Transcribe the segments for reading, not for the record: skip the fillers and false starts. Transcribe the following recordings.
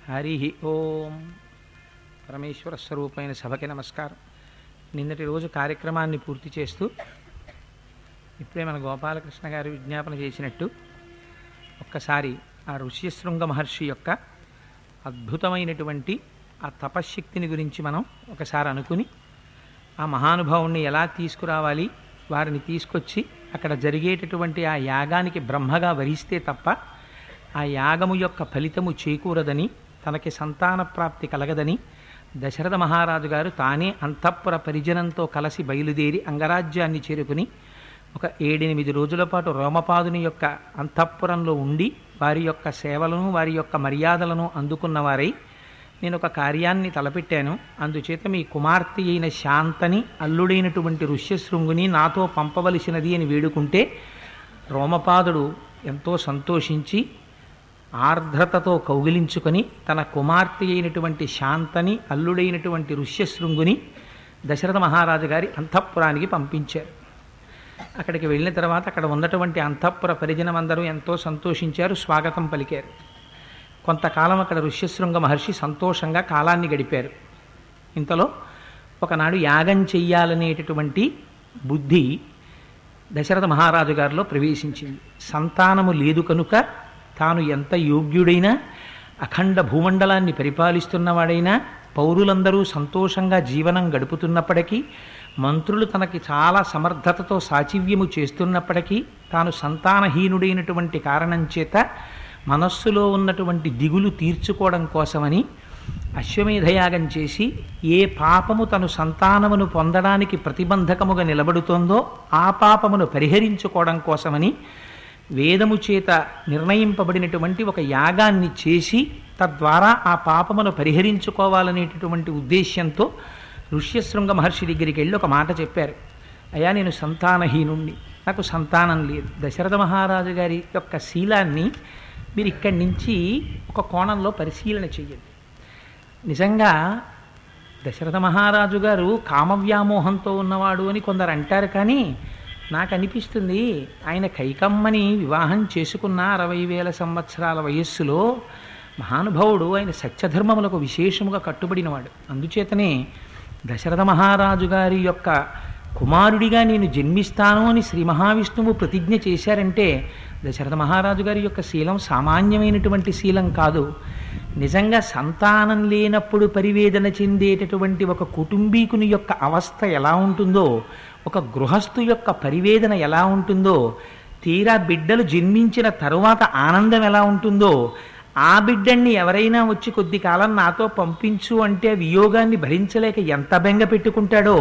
హరి ఓం. పరమేశ్వర స్వరూపమైన సభకి నమస్కారం. నిన్నటి రోజు కార్యక్రమాన్ని పూర్తి చేస్తూ ఇప్పుడే మన గోపాలకృష్ణ గారు విజ్ఞాపన చేసినట్టు ఒక్కసారి ఆ ఋష్యశృంగ మహర్షి యొక్క అద్భుతమైనటువంటి ఆ తపశ్శక్తిని గురించి మనం ఒకసారి అనుకుని ఆ మహానుభావుణ్ణి ఎలా తీసుకురావాలి, వారిని తీసుకొచ్చి అక్కడ జరిగేటటువంటి ఆ యాగానికి బ్రహ్మగా వరిస్తే తప్ప ఆ యాగము యొక్క ఫలితము చేకూరదని, తనకి సంతాన ప్రాప్తి కలగదని దశరథ మహారాజు గారు తానే అంతఃపుర పరిజనంతో కలిసి బయలుదేరి అంగరాజ్యాన్ని చేరుకుని ఒక 7-8 రోజుల పాటు రోమపాదుని యొక్క అంతఃపురంలో ఉండి వారి యొక్క సేవలను, వారి యొక్క మర్యాదలను అందుకున్నవారై నేను ఒక కార్యాన్ని తలపెట్టాను, అందుచేత మీ కుమార్తె అయిన శాంతని అల్లుడైనటువంటి ఋష్యశృంగుని నాతో పంపవలసినది అని వేడుకుంటే రోమపాదుడు ఎంతో సంతోషించి ఆర్ద్రతతో కౌగిలించుకొని తన కుమార్తె అయినటువంటి శాంతని అల్లుడైనటువంటి ఋష్యశృంగుని దశరథ మహారాజు గారి అంతఃపురానికి పంపించారు. అక్కడికి వెళ్ళిన తర్వాత అక్కడ ఉన్నటువంటి అంతఃపుర పరిజనమందరూ ఎంతో సంతోషించారు, స్వాగతం పలికారు. కొంతకాలం అక్కడ ఋష్యశృంగ మహర్షి సంతోషంగా కాలాన్ని గడిపారు. ఇంతలో ఒకనాడు యాగం చెయ్యాలనేటటువంటి బుద్ధి దశరథ మహారాజు గారిలో ప్రవేశించింది. సంతానము లేదు కనుక తాను ఎంత యోగ్యుడైనా, అఖండ భూమండలాన్ని పరిపాలిస్తున్నవాడైనా, పౌరులందరూ సంతోషంగా జీవనం గడుపుతున్నప్పటికీ, మంత్రులు తనకి చాలా సమర్థతతో సాచివ్యము చేస్తున్నప్పటికీ తాను సంతానహీనుడైనటువంటి కారణం చేత మనస్సులో ఉన్నటువంటి దిగులు తీర్చుకోవడం కోసమని అశ్వమేధయాగం చేసి ఏ పాపము తను సంతానమును పొందడానికి ప్రతిబంధకముగా నిలబడుతోందో ఆ పాపమును పరిహరించుకోవడం కోసమని వేదము చేత నిర్ణయింపబడినటువంటి ఒక యాగాన్ని చేసి తద్వారా ఆ పాపమును పరిహరించుకోవాలనేటటువంటి ఉద్దేశ్యంతో ఋష్యశృంగ మహర్షి దగ్గరికి వెళ్ళి ఒక మాట చెప్పారు. అయ్యా, నేను సంతానహీనుణ్ణి, నాకు సంతానం లేదు. దశరథ మహారాజు గారి యొక్క శీలాన్ని మీరు ఇక్కడి నుంచి ఒక కోణంలో పరిశీలన చెయ్యండి. నిజంగా దశరథ మహారాజు గారు కామవ్యామోహంతో ఉన్నవాడు అని కొందరు అంటారు, కానీ నాకు అనిపిస్తుంది ఆయన కైకమ్మని వివాహం చేసుకున్న 60,000 సంవత్సరాల వయస్సులో మహానుభావుడు, ఆయన సత్యధర్మములకు విశేషముగా కట్టుబడినవాడు. అందుచేతనే దశరథ మహారాజు గారి యొక్క కుమారుడిగా నేను జన్మిస్తాను అని శ్రీ మహావిష్ణువు ప్రతిజ్ఞ చేశారంటే దశరథ మహారాజు గారి యొక్క శీలం సామాన్యమైనటువంటి శీలం కాదు. నిజంగా సంతానం లేనప్పుడు పరివేదన చెందేటటువంటి ఒక కుటుంబీకుని యొక్క అవస్థ ఎలా ఉంటుందో, ఒక గృహస్థు యొక్క పరివేదన ఎలా ఉంటుందో, తీరా బిడ్డలు జన్మించిన తరువాత ఆనందం ఎలా ఉంటుందో, ఆ బిడ్డని ఎవరైనా వచ్చి కొద్ది కాలం నాతో పంపించు అంటే వియోగాన్ని భరించలేక ఎంత బెంగ పెట్టుకుంటాడో,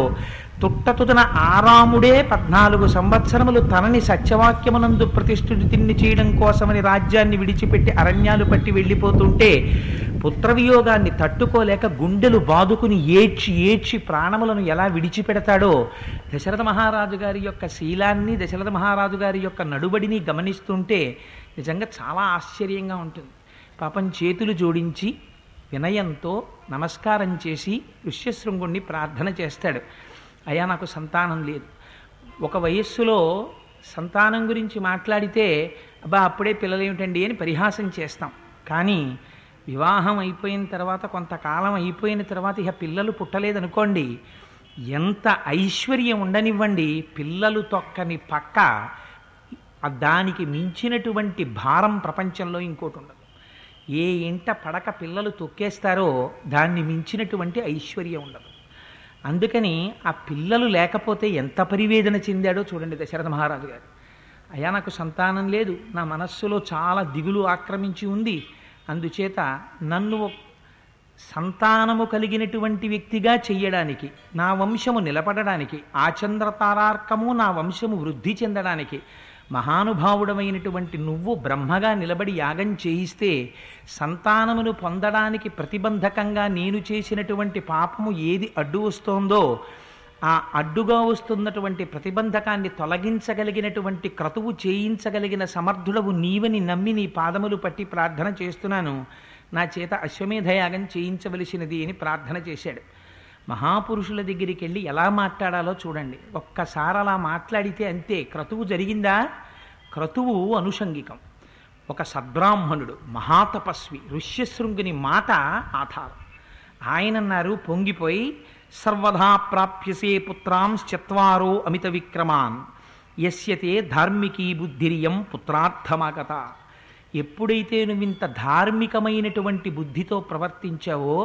తుట్టతుదన ఆరాముడే 14 సంవత్సరములు తనని సత్యవాక్యమునందు ప్రతిష్ఠితిని చేయడం కోసమని రాజ్యాన్ని విడిచిపెట్టి అరణ్యాలు పట్టి వెళ్ళిపోతుంటే పుత్రవియోగాన్ని తట్టుకోలేక గుండెలు బాదుకుని ఏడ్చి ఏడ్చి ప్రాణములను ఎలా విడిచిపెడతాడో, దశరథ మహారాజు గారి యొక్క శీలాన్ని, దశరథ మహారాజు గారి యొక్క నడుబడిని గమనిస్తుంటే నిజంగా చాలా ఆశ్చర్యంగా ఉంటుంది. పాపం చేతులు జోడించి వినయంతో నమస్కారం చేసి ఋష్యశృంగుణ్ణి ప్రార్థన చేస్తాడు. అయ్యా, నాకు సంతానం లేదు. ఒక వయస్సులో సంతానం గురించి మాట్లాడితే అబ్బా అప్పుడే పిల్లలేమిటండి అని పరిహాసం చేస్తాం. కానీ వివాహం అయిపోయిన తర్వాత, కొంతకాలం అయిపోయిన తర్వాత ఇక పిల్లలు పుట్టలేదనుకోండి, ఎంత ఐశ్వర్యం ఉండనివ్వండి, పిల్లలు తొక్కని పక్క దానికి మించినటువంటి భారం ప్రపంచంలో ఇంకోటి ఉండదు. ఏ ఇంట పడక పిల్లలు తొక్కేస్తారో దాన్ని మించినటువంటి ఐశ్వర్యం ఉండదు. అందుకని ఆ పిల్లలు లేకపోతే ఎంత పరివేదన చెందాడో చూడండి దశరథ మహారాజు గారు. అయ్యా, నాకు సంతానం లేదు, నా మనస్సులో చాలా దిగులు ఆక్రమించి ఉంది, అందుచేత నన్ను సంతానము కలిగినటువంటి వ్యక్తిగా చెయ్యడానికి, నా వంశము నిలబడడానికి, ఆచంద్రతారార్కము నా వంశము వృద్ధి చెందడానికి మహానుభావుడమైనటువంటి నువ్వు బ్రహ్మగా నిలబడి యాగం చేయిస్తే సంతానమును పొందడానికి ప్రతిబంధకంగా నేను చేసినటువంటి పాపము ఏది అడ్డు వస్తోందో ఆ అడ్డుగా వస్తున్నటువంటి ప్రతిబంధకాన్ని తొలగించగలిగినటువంటి క్రతువు చేయించగలిగిన సమర్థుడవు నీవని నమ్మి నీ పాదములు పట్టి ప్రార్థన చేస్తున్నాను, నా చేత అశ్వమేధయాగం చేయించవలసినది అని ప్రార్థన చేశాడు. మహాపురుషుల దగ్గరికి వెళ్ళి ఎలా మాట్లాడాలో చూడండి. ఒక్కసారి అలా మాట్లాడితే అంతే, క్రతువు జరిగిందా? క్రతువు అనుషంగికం. ఒక సద్బ్రాహ్మణుడు, మహాతపస్వి, ఋష్యశృంగుని మాట ఆధారం. ఆయన అన్నారు పొంగిపోయి, సర్వదా ప్రాప్యసే పుత్రాంశ్చత్వారో అమిత విక్రమాన్ యస్యతే ధార్మికీ బుద్ధిరియం పుత్రార్థమాగత. ఎప్పుడైతే నువ్వు ఇంత ధార్మికమైనటువంటి బుద్ధితో ప్రవర్తించావో,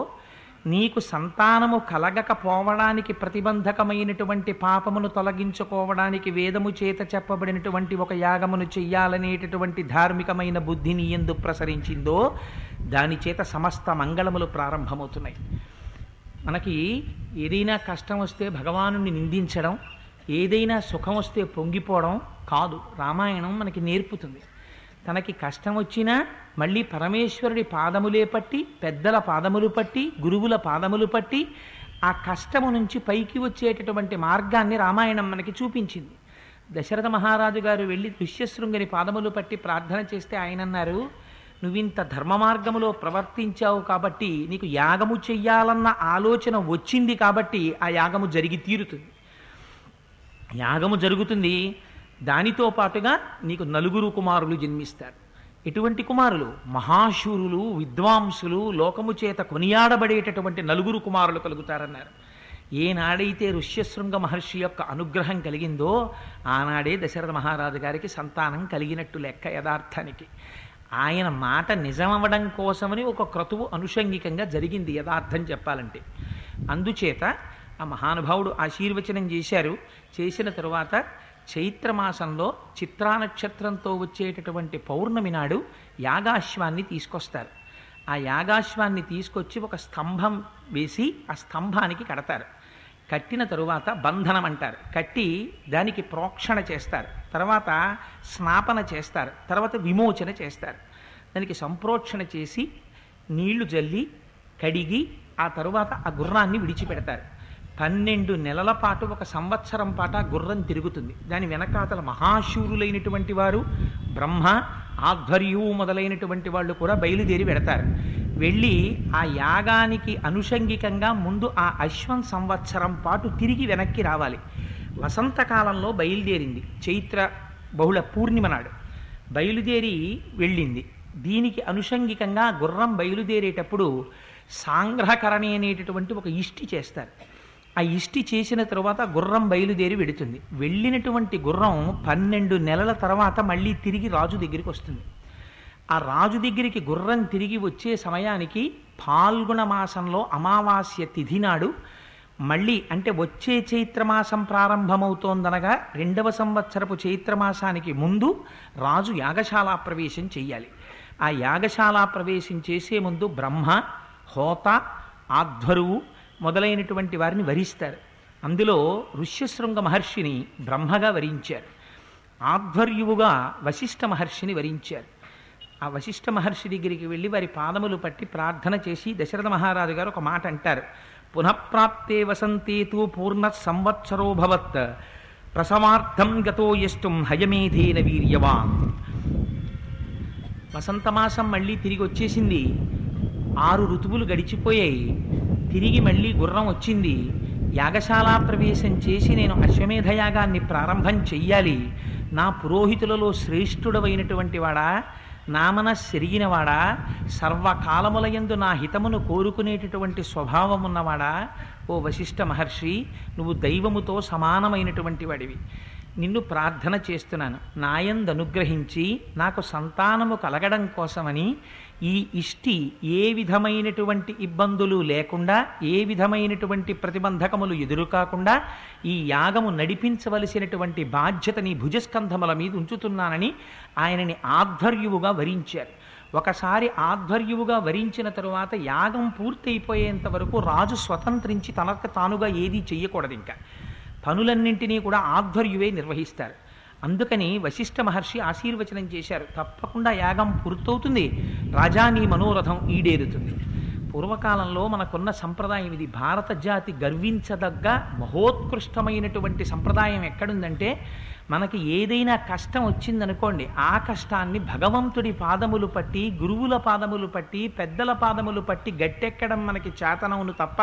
నీకు సంతానము కలగకపోవడానికి ప్రతిబంధకమైనటువంటి పాపమును తొలగించుకోవడానికి వేదము చేత చెప్పబడినటువంటి ఒక యాగమును చెయ్యాలనేటటువంటి ధార్మికమైన బుద్ధి నీ యందు ప్రసరించిందో, దాని చేత సమస్త మంగళములు ప్రారంభమవుతున్నాయి. మనకి ఏదైనా కష్టం వస్తే భగవానుని నిందించడం, ఏదైనా సుఖం వస్తే పొంగిపోవడం కాదు. రామాయణం మనకి నేర్పుతుంది. తనకి కష్టం వచ్చినా మళ్ళీ పరమేశ్వరుడి పాదములే పట్టి, పెద్దల పాదములు పట్టి, గురువుల పాదములు పట్టి ఆ కష్టము నుంచి పైకి వచ్చేటటువంటి మార్గాన్ని రామాయణం మనకి చూపించింది. దశరథ మహారాజు గారు వెళ్ళి ఋష్యశృంగుని పాదములు పట్టి ప్రార్థన చేస్తే ఆయన అన్నారు, నువ్వింత ధర్మ మార్గములో ప్రవర్తించావు కాబట్టి, నీకు యాగము చెయ్యాలన్న ఆలోచన వచ్చింది కాబట్టి ఆ యాగము జరిగి తీరుతుంది. యాగము జరుగుతుంది, దానితో పాటుగా నీకు 4 కుమారులు జన్మిస్తారు. ఎటువంటి కుమారులు? మహాశూరులు, విద్వాంసులు, లోకము చేత కొనియాడబడేటటువంటి 4 కుమారులు కలుగుతారన్నారు. ఏనాడైతే ఋష్యశృంగ మహర్షి యొక్క అనుగ్రహం కలిగిందో ఆనాడే దశరథ మహారాజు గారికి సంతానం కలిగినట్టు లెక్క. యథార్థానికి ఆయన మాట నిజమవ్వడం కోసమని ఒక క్రతువు అనుషంగికంగా జరిగింది యథార్థం చెప్పాలంటే. అందుచేత ఆ మహానుభావుడు ఆశీర్వచనం చేశారు. చేసిన తరువాత చైత్రమాసంలో చిత్రా నక్షత్రంతో వచ్చేటటువంటి పౌర్ణమి నాడు యాగాశ్వాన్ని తీసుకొస్తారు. ఆ యాగాశ్వాన్ని తీసుకొచ్చి ఒక స్తంభం వేసి ఆ స్తంభానికి కడతారు. కట్టిన తరువాత బంధనం అంటారు. కట్టి దానికి ప్రోక్షణ చేస్తారు, తర్వాత స్నాపన చేస్తారు, తర్వాత విమోచన చేస్తారు. దానికి సంప్రోక్షణ చేసి నీళ్లు జల్లి కడిగి ఆ తరువాత ఆ గుర్రాన్ని విడిచిపెడతారు. 12 నెలల పాటు, 1 సంవత్సరం పాటు ఆ గుర్రం తిరుగుతుంది. దాని వెనకాతల మహాశూరులైనటువంటి వారు, బ్రహ్మ, ఆధ్వర్యువు మొదలైనటువంటి వాళ్ళు కూడా బయలుదేరి వెడతారు. వెళ్ళి ఆ యాగానికి అనుషంగికంగా ముందు ఆ అశ్వం సంవత్సరం పాటు తిరిగి వెనక్కి రావాలి. వసంతకాలంలో బయలుదేరింది, చైత్ర బహుళ పూర్ణిమ నాడు బయలుదేరి వెళ్ళింది. దీనికి అనుషంగికంగా గుర్రం బయలుదేరేటప్పుడు సాంగ్రహకరణి అనేటటువంటి ఒక ఇష్టి చేస్తారు. ఆ ఇష్టి చేసిన తరువాత గుర్రం బయలుదేరి వెడుతుంది. వెళ్ళినటువంటి గుర్రం 12 నెలల తర్వాత మళ్ళీ తిరిగి రాజు దగ్గరికి వస్తుంది. ఆ రాజు దగ్గరికి గుర్రం తిరిగి వచ్చే సమయానికి ఫాల్గుణ మాసంలో అమావాస్య తిథి నాడు మళ్ళీ, అంటే వచ్చే చైత్రమాసం ప్రారంభమవుతోందనగా 2వ సంవత్సరపు చైత్రమాసానికి ముందు రాజు యాగశాలా ప్రవేశం చెయ్యాలి. ఆ యాగశాలా ప్రవేశం చేసే ముందు బ్రహ్మ, హోత, ఆధ్వరువు మొదలైనటువంటి వారిని వరిస్తారు. అందులో ఋష్యశృంగ మహర్షిని బ్రహ్మగా వరించారు, ఆధ్వర్యువుగా వశిష్ఠ మహర్షిని వరించారు. ఆ వశిష్ఠ మహర్షి దగ్గరికి వెళ్ళి వారి పాదములు పట్టి ప్రార్థన చేసి దశరథ మహారాజు గారు ఒక మాట అంటారు. పునఃప్రాప్తే వసంతేతు పూర్ణ సంవత్సరోభవత్ ప్రసవార్థం గతో యష్టం హయమేధేన వీర్యవాన్. వసంతమాసం మళ్ళీ తిరిగి వచ్చేసింది. 6 ఋతువులు గడిచిపోయాయి. తిరిగి మళ్ళీ గుర్రం వచ్చింది. యాగశాలా ప్రవేశం చేసి నేను అశ్వమేధ యాగాన్ని ప్రారంభం చెయ్యాలి. నా పురోహితులలో శ్రేష్ఠుడవైనటువంటి వాడా, నా మనస్సు ఎరిగినవాడా, సర్వకాలములయందు నా హితమును కోరుకునేటటువంటి స్వభావం ఉన్నవాడా, ఓ వశిష్ఠ మహర్షి, నువ్వు దైవముతో సమానమైనటువంటి వాడివి. నిన్ను ప్రార్థన చేస్తున్నాను, నాయందు అనుగ్రహించి నాకు సంతానము కలగడం కోసమని ఈ ఇష్టి ఏ విధమైనటువంటి ఇబ్బందులు లేకుండా, ఏ విధమైనటువంటి ప్రతిబంధకములు ఎదురుకాకుండా ఈ యాగము నడిపించవలసినటువంటి బాధ్యత నీ భుజస్కంధముల మీద ఉంచుతున్నానని ఆయనని ఆధ్వర్యువుగా వరించారు. ఒకసారి ఆధ్వర్యువుగా వరించిన తరువాత యాగం పూర్తయిపోయేంత వరకు రాజు స్వతంత్రించి తనకు తానుగా ఏదీ చెయ్యకూడదు. ఇంకా పనులన్నింటినీ కూడా ఆధ్వర్యువే నిర్వహిస్తారు. అందుకని వశిష్ఠ మహర్షి ఆశీర్వచనం చేశారు, తప్పకుండా యాగం పూర్తవుతుంది, రాజా నీ మనోరథం ఈడేరుతుంది. పూర్వకాలంలో మనకున్న సంప్రదాయం ఇది. భారత జాతి గర్వించదగ్గ మహోత్కృష్టమైనటువంటి సంప్రదాయం ఎక్కడుందంటే, మనకి ఏదైనా కష్టం వచ్చిందనుకోండి, ఆ కష్టాన్ని భగవంతుడి పాదములు పట్టి, గురువుల పాదములు పట్టి, పెద్దల పాదములు పట్టి గట్టెక్కడం మనకి చేతనవును తప్ప,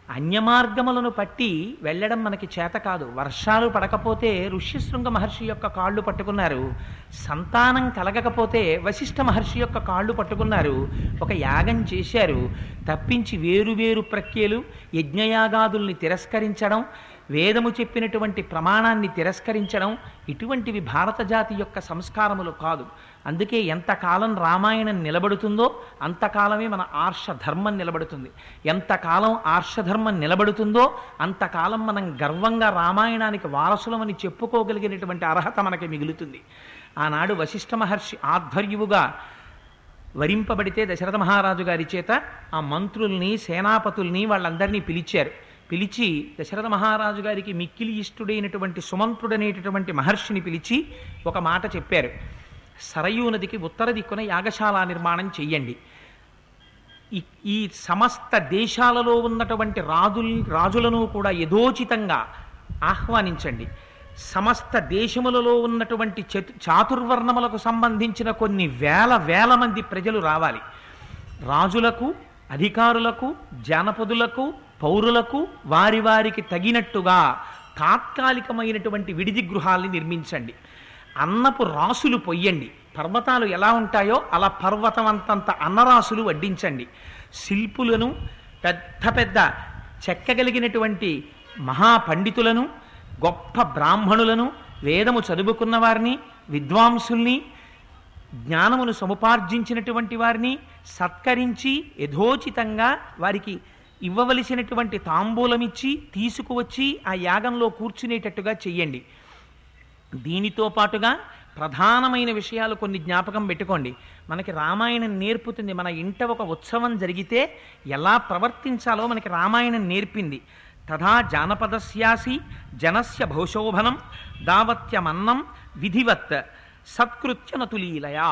అన్యమార్గములను పట్టి వెళ్ళడం మనకి చేత కాదు. వర్షాలు పడకపోతే ఋష్యశృంగ మహర్షి యొక్క కాళ్ళు పట్టుకున్నారు, సంతానం కలగకపోతే వశిష్ఠ మహర్షి యొక్క కాళ్ళు పట్టుకున్నారు, ఒక యాగం చేశారు. తప్పించి వేరు ప్రక్రియలు, యజ్ఞయాగాదుల్ని తిరస్కరించడం, వేదము చెప్పినటువంటి ప్రమాణాన్ని తిరస్కరించడం, ఇటువంటివి భారత జాతి యొక్క సంస్కారములు కాదు. అందుకే ఎంతకాలం రామాయణం నిలబడుతుందో అంతకాలమే మన ఆర్షధర్మం నిలబడుతుంది. ఎంతకాలం ఆర్షధర్మం నిలబడుతుందో అంతకాలం మనం గర్వంగా రామాయణానికి వారసులమని చెప్పుకోగలిగినటువంటి అర్హత మనకి మిగులుతుంది. ఆనాడు వశిష్ఠ మహర్షి ఆధ్వర్యువుగా వరింపబడితే దశరథ మహారాజు గారి చేత ఆ మంత్రుల్ని, సేనాపతుల్ని వాళ్ళందరినీ పిలిచి దశరథ మహారాజు గారికి మిక్కిలి ఇష్టుడైనటువంటి సుమంత్రుడనేటటువంటి మహర్షిని పిలిచి ఒక మాట చెప్పారు. సరయూ నదికి ఉత్తర దిక్కున యాగశాల నిర్మాణం చెయ్యండి. ఈ సమస్త దేశాలలో ఉన్నటువంటి రాజులను కూడా యథోచితంగా ఆహ్వానించండి. సమస్త దేశములలో ఉన్నటువంటి చాతుర్వర్ణములకు సంబంధించిన కొన్ని వేల మంది ప్రజలు రావాలి. రాజులకు, అధికారులకు, జానపదులకు, పౌరులకు వారికి తగినట్టుగా తాత్కాలికమైనటువంటి విడిది గృహాల్ని నిర్మించండి. అన్నపు రాసులు పొయ్యండి. పర్వతాలు ఎలా ఉంటాయో అలా పర్వతం అంతంత అన్నరాసులు వడ్డించండి. శిల్పులను, పెద్ద చెక్కగలిగినటువంటి మహాపండితులను, గొప్ప బ్రాహ్మణులను, వేదము చదువుకున్న వారిని, విద్వాంసుల్ని, జ్ఞానమును సముపార్జించినటువంటి వారిని సత్కరించి యథోచితంగా వారికి ఇవ్వవలసినటువంటి తాంబూలమిచ్చి తీసుకువచ్చి ఆ యాగంలో కూర్చునేటట్టుగా చెయ్యండి. దీనితో పాటుగా ప్రధానమైన విషయాలు కొన్ని జ్ఞాపకం పెట్టుకోండి. మనకి రామాయణం నేర్పుతుంది. మన ఇంట ఒక ఉత్సవం జరిగితే ఎలా ప్రవర్తించాలో మనకి రామాయణం నేర్పింది. తథా జానపదస్యాసి జనస్య భౌశోభనం దావత్యమన్నం విధివత్ సత్కృత్య నతులీలయా.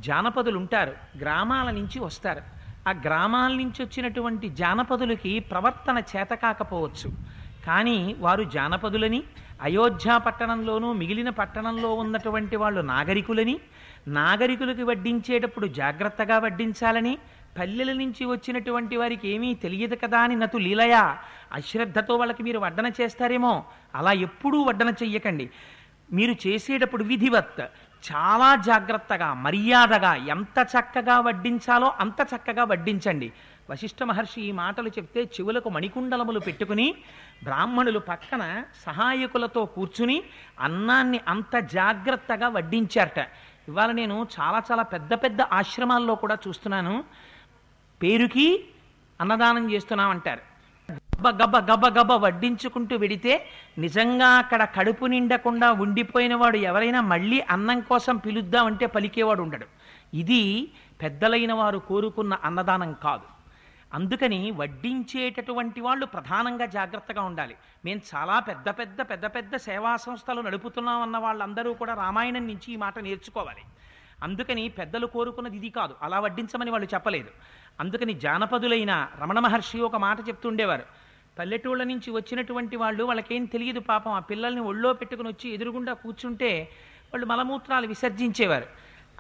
జానపదులు ఉంటారు, గ్రామాల నుంచి వస్తారు. ఆ గ్రామాల నుంచి వచ్చినటువంటి జానపదులకి ప్రవర్తన చేత కాకపోవచ్చు, కానీ వారు జానపదులని, అయోధ్య పట్టణంలోనూ మిగిలిన పట్టణంలో ఉన్నటువంటి వాళ్ళు నాగరికులకి వడ్డించేటప్పుడు జాగ్రత్తగా వడ్డించాలని, పల్లెల నుంచి వచ్చినటువంటి వారికి ఏమీ తెలియదు కదా అని నతు లీలయా, అశ్రద్ధతో వాళ్ళకి మీరు వడ్డన చేస్తారేమో, అలా ఎప్పుడూ వడ్డన చెయ్యకండి. మీరు చేసేటప్పుడు విధివత్, చాలా జాగ్రత్తగా, మర్యాదగా, ఎంత చక్కగా వడ్డించాలో అంత చక్కగా వడ్డించండి. వశిష్ఠ మహర్షి ఈ మాటలు చెప్తే చెవులకు మణికుండలములు పెట్టుకుని బ్రాహ్మణులు పక్కన సహాయకులతో కూర్చుని అన్నాన్ని అంత జాగ్రత్తగా వడ్డించారట. ఇవాళ నేను చాలా పెద్ద ఆశ్రమాల్లో కూడా చూస్తున్నాను, పేరుకి అన్నదానం చేస్తున్నామంటారు. గబ్బ వడ్డించుకుంటూ వెడితే నిజంగా అక్కడ కడుపు నిండకుండా ఉండిపోయిన వాడు ఎవరైనా మళ్ళీ అన్నం కోసం పిలుద్దామంటే పలికేవాడు ఉండడు. ఇది పెద్దలైన వారు కోరుకున్న అన్నదానం కాదు. అందుకని వడ్డించేటటువంటి వాళ్ళు ప్రధానంగా జాగ్రత్తగా ఉండాలి. మేము చాలా పెద్ద సేవా సంస్థలు నడుపుతున్నాం అన్న వాళ్ళందరూ కూడా రామాయణం నుంచి ఈ మాట నేర్చుకోవాలి. అందుకని పెద్దలు కోరుకున్నది ఇది కాదు, అలా వడ్డించమని వాళ్ళు చెప్పలేదు. అందుకని జానపదులైన రమణ మహర్షి ఒక మాట చెప్తుండేవారు. పల్లెటూళ్ళ నుంచి వచ్చినటువంటి వాళ్ళకేం తెలియదు పాపం, ఆ పిల్లల్ని ఒళ్ళో పెట్టుకుని వచ్చి ఎదురుగుండా కూర్చుంటే వాళ్ళు మలమూత్రాలు విసర్జించేవారు.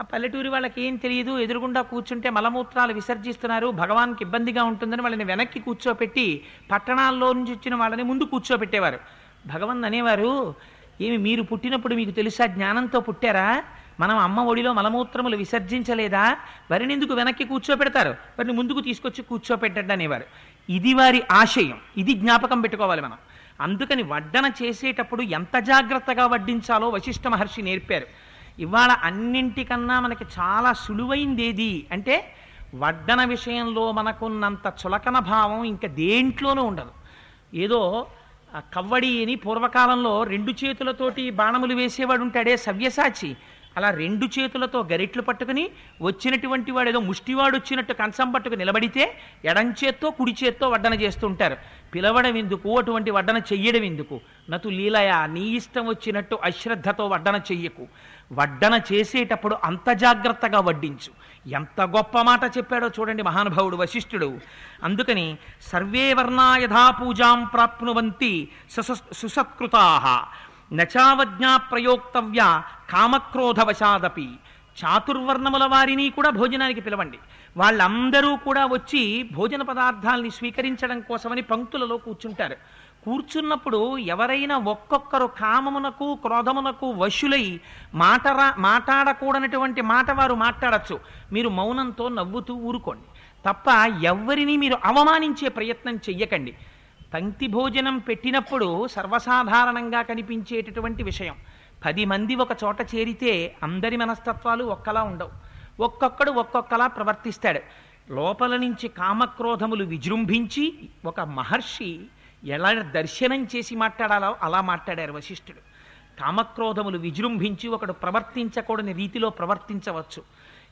ఆ పల్లెటూరి వాళ్ళకి ఏం తెలియదు, ఎదురుగుండా కూర్చుంటే మలమూత్రాలు విసర్జిస్తున్నారు, భగవాన్కి ఇబ్బందిగా ఉంటుందని వాళ్ళని వెనక్కి కూర్చోపెట్టి పట్టణాల్లో నుంచి వచ్చిన వాళ్ళని ముందు కూర్చోపెట్టేవారు. భగవాన్ అనేవారు, ఏమి మీరు పుట్టినప్పుడు మీకు తెలుసా, జ్ఞానంతో పుట్టారా? మనం అమ్మ ఒడిలో మలమూత్రములు విసర్జించలేదా? వారిని ఎందుకు వెనక్కి కూర్చోపెడతారు, వారిని ముందుకు తీసుకొచ్చి కూర్చోపెట్టండి అనేవారు. ఇది వారి ఆశయం, ఇది జ్ఞాపకం పెట్టుకోవాలి మనం. అందుకని వడ్డన చేసేటప్పుడు ఎంత జాగ్రత్తగా వడ్డించాలో వశిష్ఠ మహర్షి నేర్పారు. ఇవాళ అన్నింటికన్నా మనకి చాలా సులువైంది ఏది అంటే వడ్డన విషయంలో మనకున్నంత చులకన భావం ఇంకా దేంట్లోనూ ఉండదు. ఏదో కవ్వడి అని పూర్వకాలంలో 2 చేతులతోటి బాణములు వేసేవాడు ఉంటాడే సవ్యసాచి, అలా 2 చేతులతో గరిట్లు పట్టుకుని వచ్చినటువంటి వాడు ఏదో ముష్టివాడు వచ్చినట్టు కంచం పట్టుకు నిలబడితే ఎడంచేత్తో కుడి చేత్తో వడ్డన చేస్తుంటారు. పిలవడం ఎందుకు, అటువంటి వడ్డన చెయ్యడం ఎందుకు? నతు లీలయా, నీ ఇష్టం వచ్చినట్టు అశ్రద్ధతో వడ్డన చెయ్యకు. వడ్డన చేసేటప్పుడు అంత జాగ్రత్తగా వడ్డించు. ఎంత గొప్ప మాట చెప్పాడో చూడండి మహానుభావుడు వశిష్ఠుడు. అందుకని సర్వే వర్ణా యథా పూజాం ప్రాప్నువంతి సుసత్కృతాః నచావజ్ఞా ప్రయోక్తవ్య కామక్రోధవశాదపి. చాతుర్వర్ణముల వారిని కూడా భోజనానికి పిలవండి. వాళ్ళందరూ కూడా వచ్చి భోజన పదార్థాలని స్వీకరించడం కోసమని పంక్తులలో కూర్చుంటారు. కూర్చున్నప్పుడు ఎవరైనా ఒక్కొక్కరు కామమునకు క్రోధమునకు వశులై మాట్లాడకూడనటువంటి మాట వారు మాట్లాడచ్చు. మీరు మౌనంతో నవ్వుతూ ఊరుకోండి తప్ప ఎవ్వరినీ మీరు అవమానించే ప్రయత్నం చెయ్యకండి. పంక్తి భోజనం పెట్టినప్పుడు సర్వసాధారణంగా కనిపించేటటువంటి విషయం. 10 మంది ఒక చోట చేరితే అందరి మనస్తత్వాలు ఒక్కలా ఉండవు. ఒక్కొక్కడు ఒక్కొక్కలా ప్రవర్తిస్తాడు. లోపల నుంచి కామక్రోధములు విజృంభించి ఒక మహర్షి ఎలా దర్శనం చేసి మాట్లాడాలో అలా మాట్లాడారు వశిష్ఠుడు. కామక్రోధములు విజృంభించి ఒకడు ప్రవర్తించకూడని రీతిలో ప్రవర్తించవచ్చు.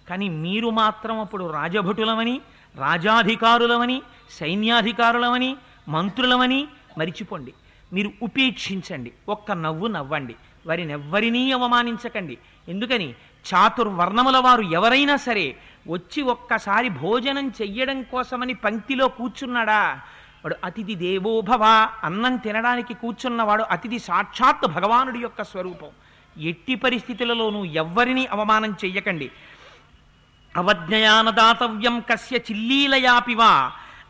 కానీ మీరు మాత్రం అప్పుడు రాజభటులమని, రాజాధికారులమని, సైన్యాధికారులమని, మంత్రులమని మరిచిపోండి. మీరు ఉపేక్షించండి. ఒక్క నవ్వు నవ్వండి. వారిని ఎవ్వరినీ అవమానించకండి. ఎందుకని చాతుర్వర్ణముల వారు ఎవరైనా సరే వచ్చి ఒక్కసారి భోజనం చెయ్యడం కోసమని పంక్తిలో కూర్చున్నాడా వాడు అతిథి దేవోభవ. అన్నం తినడానికి కూర్చున్నవాడు అతిథి సాక్షాత్ భగవానుడి యొక్క స్వరూపం. ఎట్టి పరిస్థితులలోనూ ఎవ్వరినీ అవమానం చెయ్యకండి. అవజ్ఞయానదాతవ్యం కస్య చిల్లీలయాపివా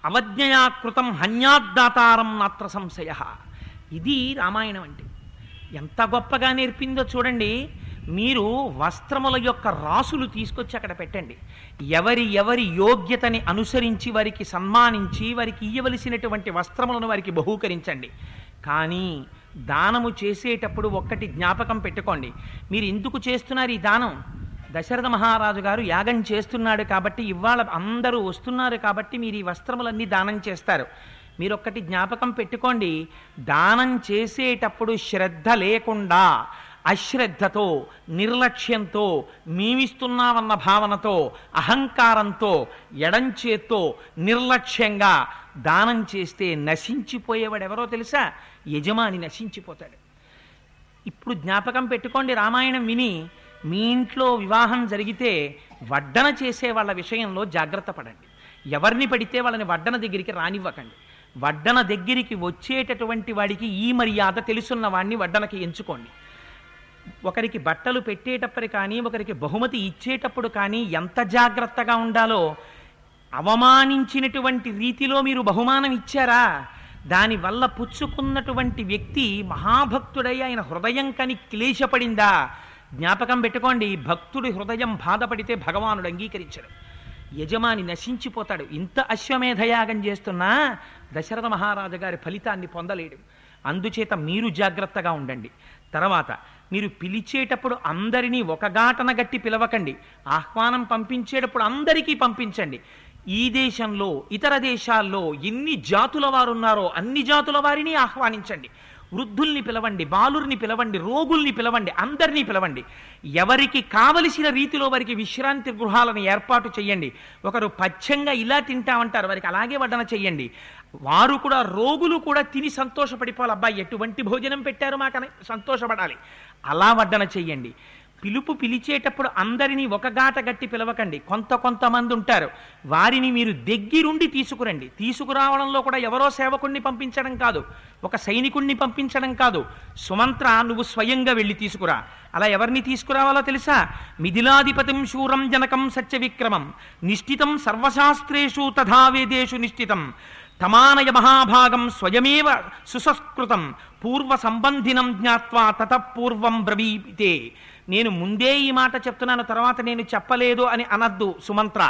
అవజ్ఞయా కృతం హన్యాద్దాతారం నాత్ర సంశయ. ఇది రామాయణం అంటే. ఎంత గొప్పగా నేర్పిందో చూడండి. మీరు వస్త్రముల యొక్క రాసులు తీసుకొచ్చి అక్కడ పెట్టండి. ఎవరి యోగ్యతని అనుసరించి వారికి సన్మానించి వారికి ఇయ్యవలసినటువంటి వస్త్రములను వారికి బహూకరించండి. కానీ దానము చేసేటప్పుడు ఒక్కటి జ్ఞాపకం పెట్టుకోండి. మీరు ఎందుకు చేస్తున్నారు ఈ దానం? దశరథ మహారాజు గారు యాగం చేస్తున్నాడు కాబట్టి, ఇవాళ అందరూ వస్తున్నారు కాబట్టి మీరు ఈ వస్త్రములన్నీ దానం చేస్తారు. మీరొక్కటి జ్ఞాపకం పెట్టుకోండి. దానం చేసేటప్పుడు శ్రద్ధ లేకుండా, అశ్రద్ధతో, నిర్లక్ష్యంతో, మేమిస్తున్నామన్న భావనతో, అహంకారంతో, ఎడంచేత్తో నిర్లక్ష్యంగా దానం చేస్తే నశించిపోయేవాడు ఎవరో తెలుసా? యజమాని నశించిపోతాడు. ఇప్పుడు జ్ఞాపకం పెట్టుకోండి. రామాయణం విని మీ ఇంట్లో వివాహం జరిగితే వడ్డన చేసే వాళ్ళ విషయంలో జాగ్రత్త పడండి. ఎవరిని పడితే వాళ్ళని వడ్డన దగ్గరికి రానివ్వకండి. వడ్డన దగ్గరికి వచ్చేటటువంటి వాడికి ఈ మర్యాద తెలుసున్న వాడిని వడ్డనకి ఎంచుకోండి. ఒకరికి బట్టలు పెట్టేటప్పుడు కానీ, ఒకరికి బహుమతి ఇచ్చేటప్పుడు కానీ ఎంత జాగ్రత్తగా ఉండాలో. అవమానించినటువంటి రీతిలో మీరు బహుమానం ఇచ్చారా, దానివల్ల పుచ్చుకున్నటువంటి వ్యక్తి మహాభక్తుడై ఆయన హృదయం కని క్లేశపడిందా, జ్ఞాపకం పెట్టుకోండి. భక్తుడి హృదయం బాధపడితే భగవానుడు అంగీకరించడు. యజమాని నశించిపోతాడు. ఇంత అశ్వమేధయాగం చేస్తున్నా దశరథ మహారాజు గారి ఫలితాన్ని పొందలేడు. అందుచేత మీరు జాగ్రత్తగా ఉండండి. తర్వాత మీరు పిలిచేటప్పుడు అందరినీ ఒక గాటన గట్టి పిలవకండి. ఆహ్వానం పంపించేటప్పుడు అందరికీ పంపించండి. ఈ దేశంలో ఇతర దేశాల్లో ఎన్ని జాతుల వారు ఉన్నారో అన్ని జాతుల వారిని ఆహ్వానించండి. వృద్ధుల్ని పిలవండి, బాలుర్ని పిలవండి, రోగుల్ని పిలవండి, అందరినీ పిలవండి. ఎవరికి కావలసిన రీతిలో వారికి విశ్రాంతి గృహాలను ఏర్పాటు చేయండి. ఒకరు పచ్చంగా ఇలా తింటామంటారు, వారికి అలాగే వడ్డన చెయ్యండి. వారు కూడా, రోగులు కూడా తిని సంతోషపడిపోవాలి. అబ్బాయి ఎటువంటి భోజనం పెట్టారు మాకని సంతోషపడాలి. అలా వడ్డన చెయ్యండి. పిలిచేటప్పుడు అందరినీ ఒక గాట గట్టి పిలవకండి. కొంతమంది ఉంటారు, వారిని మీరు దగ్గరుండి తీసుకురండి. తీసుకురావడంలో కూడా ఎవరో సేవకుణ్ణి పంపించడం కాదు, ఒక సైనికుణ్ణి పంపించడం కాదు. సుమంత్ర, నువ్వు స్వయంగా వెళ్ళి తీసుకురా. అలా ఎవరిని తీసుకురావాలో తెలుసా? మిథిలాధిపతిం శూరం జనకం సత్యవిక్రమం నిష్ఠితం సర్వశాస్త్రేషు తథా వేదేషు నిష్ఠితం తమానయ మహాభాగం స్వయమేవ సుసంస్కృతం పూర్వ సంబంధినం జ్ఞాత్వా తతఃపూర్వం బ్రవీతే. నేను ముందే ఈ మాట చెప్తున్నాను, తర్వాత నేను చెప్పలేదు అని అనద్దు సుమంత్ర.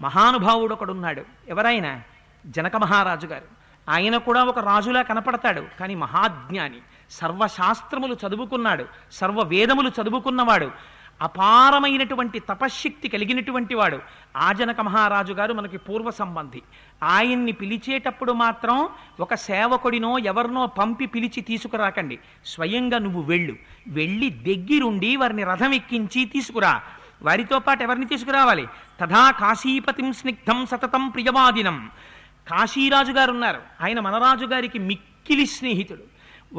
మహానుభావుడు ఒకడున్నాడు. ఎవరైనా? జనక మహారాజు గారు. ఆయన కూడా ఒక రాజులా కనపడతాడు, కానీ మహాజ్ఞాని. సర్వశాస్త్రములు చదువుకున్నాడు, సర్వవేదములు చదువుకున్నవాడు, అపారమైనటువంటి తపశ్శక్తి కలిగినటువంటి వాడు. ఆ జనక మహారాజు గారు మనకి పూర్వ సంబంధి. ఆయన్ని పిలిచేటప్పుడు మాత్రం ఒక సేవకుడినో ఎవరినో పంపి పిలిచి తీసుకురాకండి. స్వయంగా నువ్వు వెళ్ళి దగ్గరుండి వారిని రథం ఎక్కించి తీసుకురా. వారితో పాటు ఎవరిని తీసుకురావాలి? తథా కాశీపతిం స్నిగ్ధం సతతం ప్రియవాదినం. కాశీరాజు గారు ఉన్నారు. ఆయన మన రాజుగారికి మిక్కిలి స్నేహితుడు.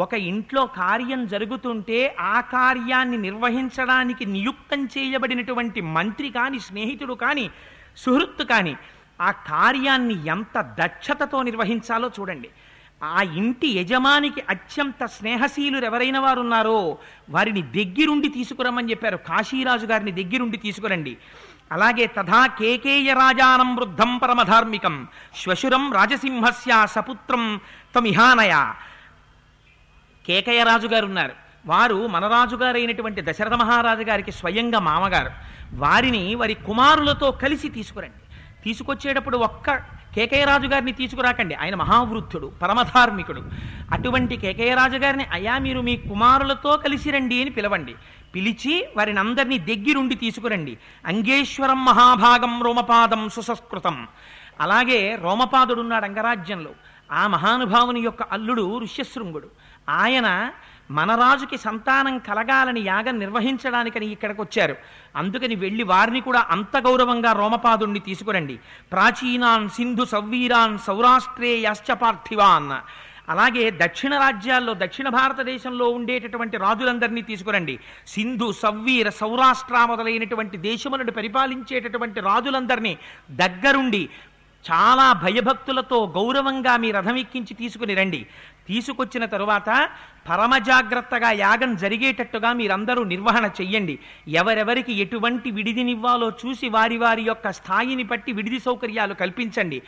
ఒక ఇంట్లో కార్యం జరుగుతుంటే ఆ కార్యాన్ని నిర్వహించడానికి నియుక్తం చేయబడినటువంటి మంత్రి కాని, స్నేహితుడు కాని, సుహృత్తు కాని ఆ కార్యాన్ని ఎంత దక్షతతో నిర్వహించాలో చూడండి. ఆ ఇంటి యజమానికి అత్యంత స్నేహశీలురు ఎవరైన వారు ఉన్నారో వారిని దగ్గరుండి తీసుకురమ్మని చెప్పారు. కాశీరాజు గారిని దగ్గరుండి తీసుకురండి. అలాగే తథా కేకేయ రాజానం వృద్ధం పరమధార్మికం శ్వశురం రాజసింహస్య సపుత్రం త్వమిహానయ. కేకయ్య రాజుగారు ఉన్నారు. వారు మన రాజుగారైనటువంటి దశరథ మహారాజు గారికి స్వయంగా మామగారు. వారిని వారి కుమారులతో కలిసి తీసుకురండి. తీసుకొచ్చేటప్పుడు ఒక్క కేకయ్య రాజు గారిని తీసుకురాకండి. ఆయన మహావృద్ధుడు, పరమధార్మికుడు. అటువంటి కేకయ్య రాజు గారిని అయ్యా మీరు మీ కుమారులతో కలిసి రండి అని పిలవండి. పిలిచి వారిని అందరినీ దగ్గరుండి తీసుకురండి. అంగేశ్వరం మహాభాగం రోమపాదం సుసంస్కృతం. అలాగే రోమపాదుడున్నాడు అంగరాజ్యంలో. ఆ మహానుభావుని యొక్క అల్లుడు ఋష్యశృంగుడు. ఆయన మన రాజుకి సంతానం కలగాలని యాగం నిర్వహించడానికని ఇక్కడికి వచ్చారు. అందుకని వెళ్ళి వారిని కూడా అంత గౌరవంగా రోమపాదుణ్ణి తీసుకురండి. ప్రాచీనాన్ సింధు సవ్వీరాన్ సౌరాష్ట్రే యాశ్చ పార్థివాన్. అలాగే దక్షిణ రాజ్యాల్లో దక్షిణ భారతదేశంలో ఉండేటటువంటి రాజులందరినీ తీసుకురండి. సింధు సవ్వీర సౌరాష్ట్ర మొదలైనటువంటి దేశములను పరిపాలించేటటువంటి రాజులందరినీ దగ్గరుండి చాలా భయభక్తులతో గౌరవంగా మీ రథం ఎక్కించి తీసుకుని రండి. తీసుకొచ్చిన తరువాత పరమ జాగ్రత్తగా యాగం జరిగేటట్టుగా మీరందరూ నిర్వహణ చెయ్యండి. ఎవరెవరికి ఎటువంటి విడిదినివ్వాలో చూసి వారి వారి యొక్క స్థాయిని బట్టి విడిది సౌకర్యాలు కల్పించండి.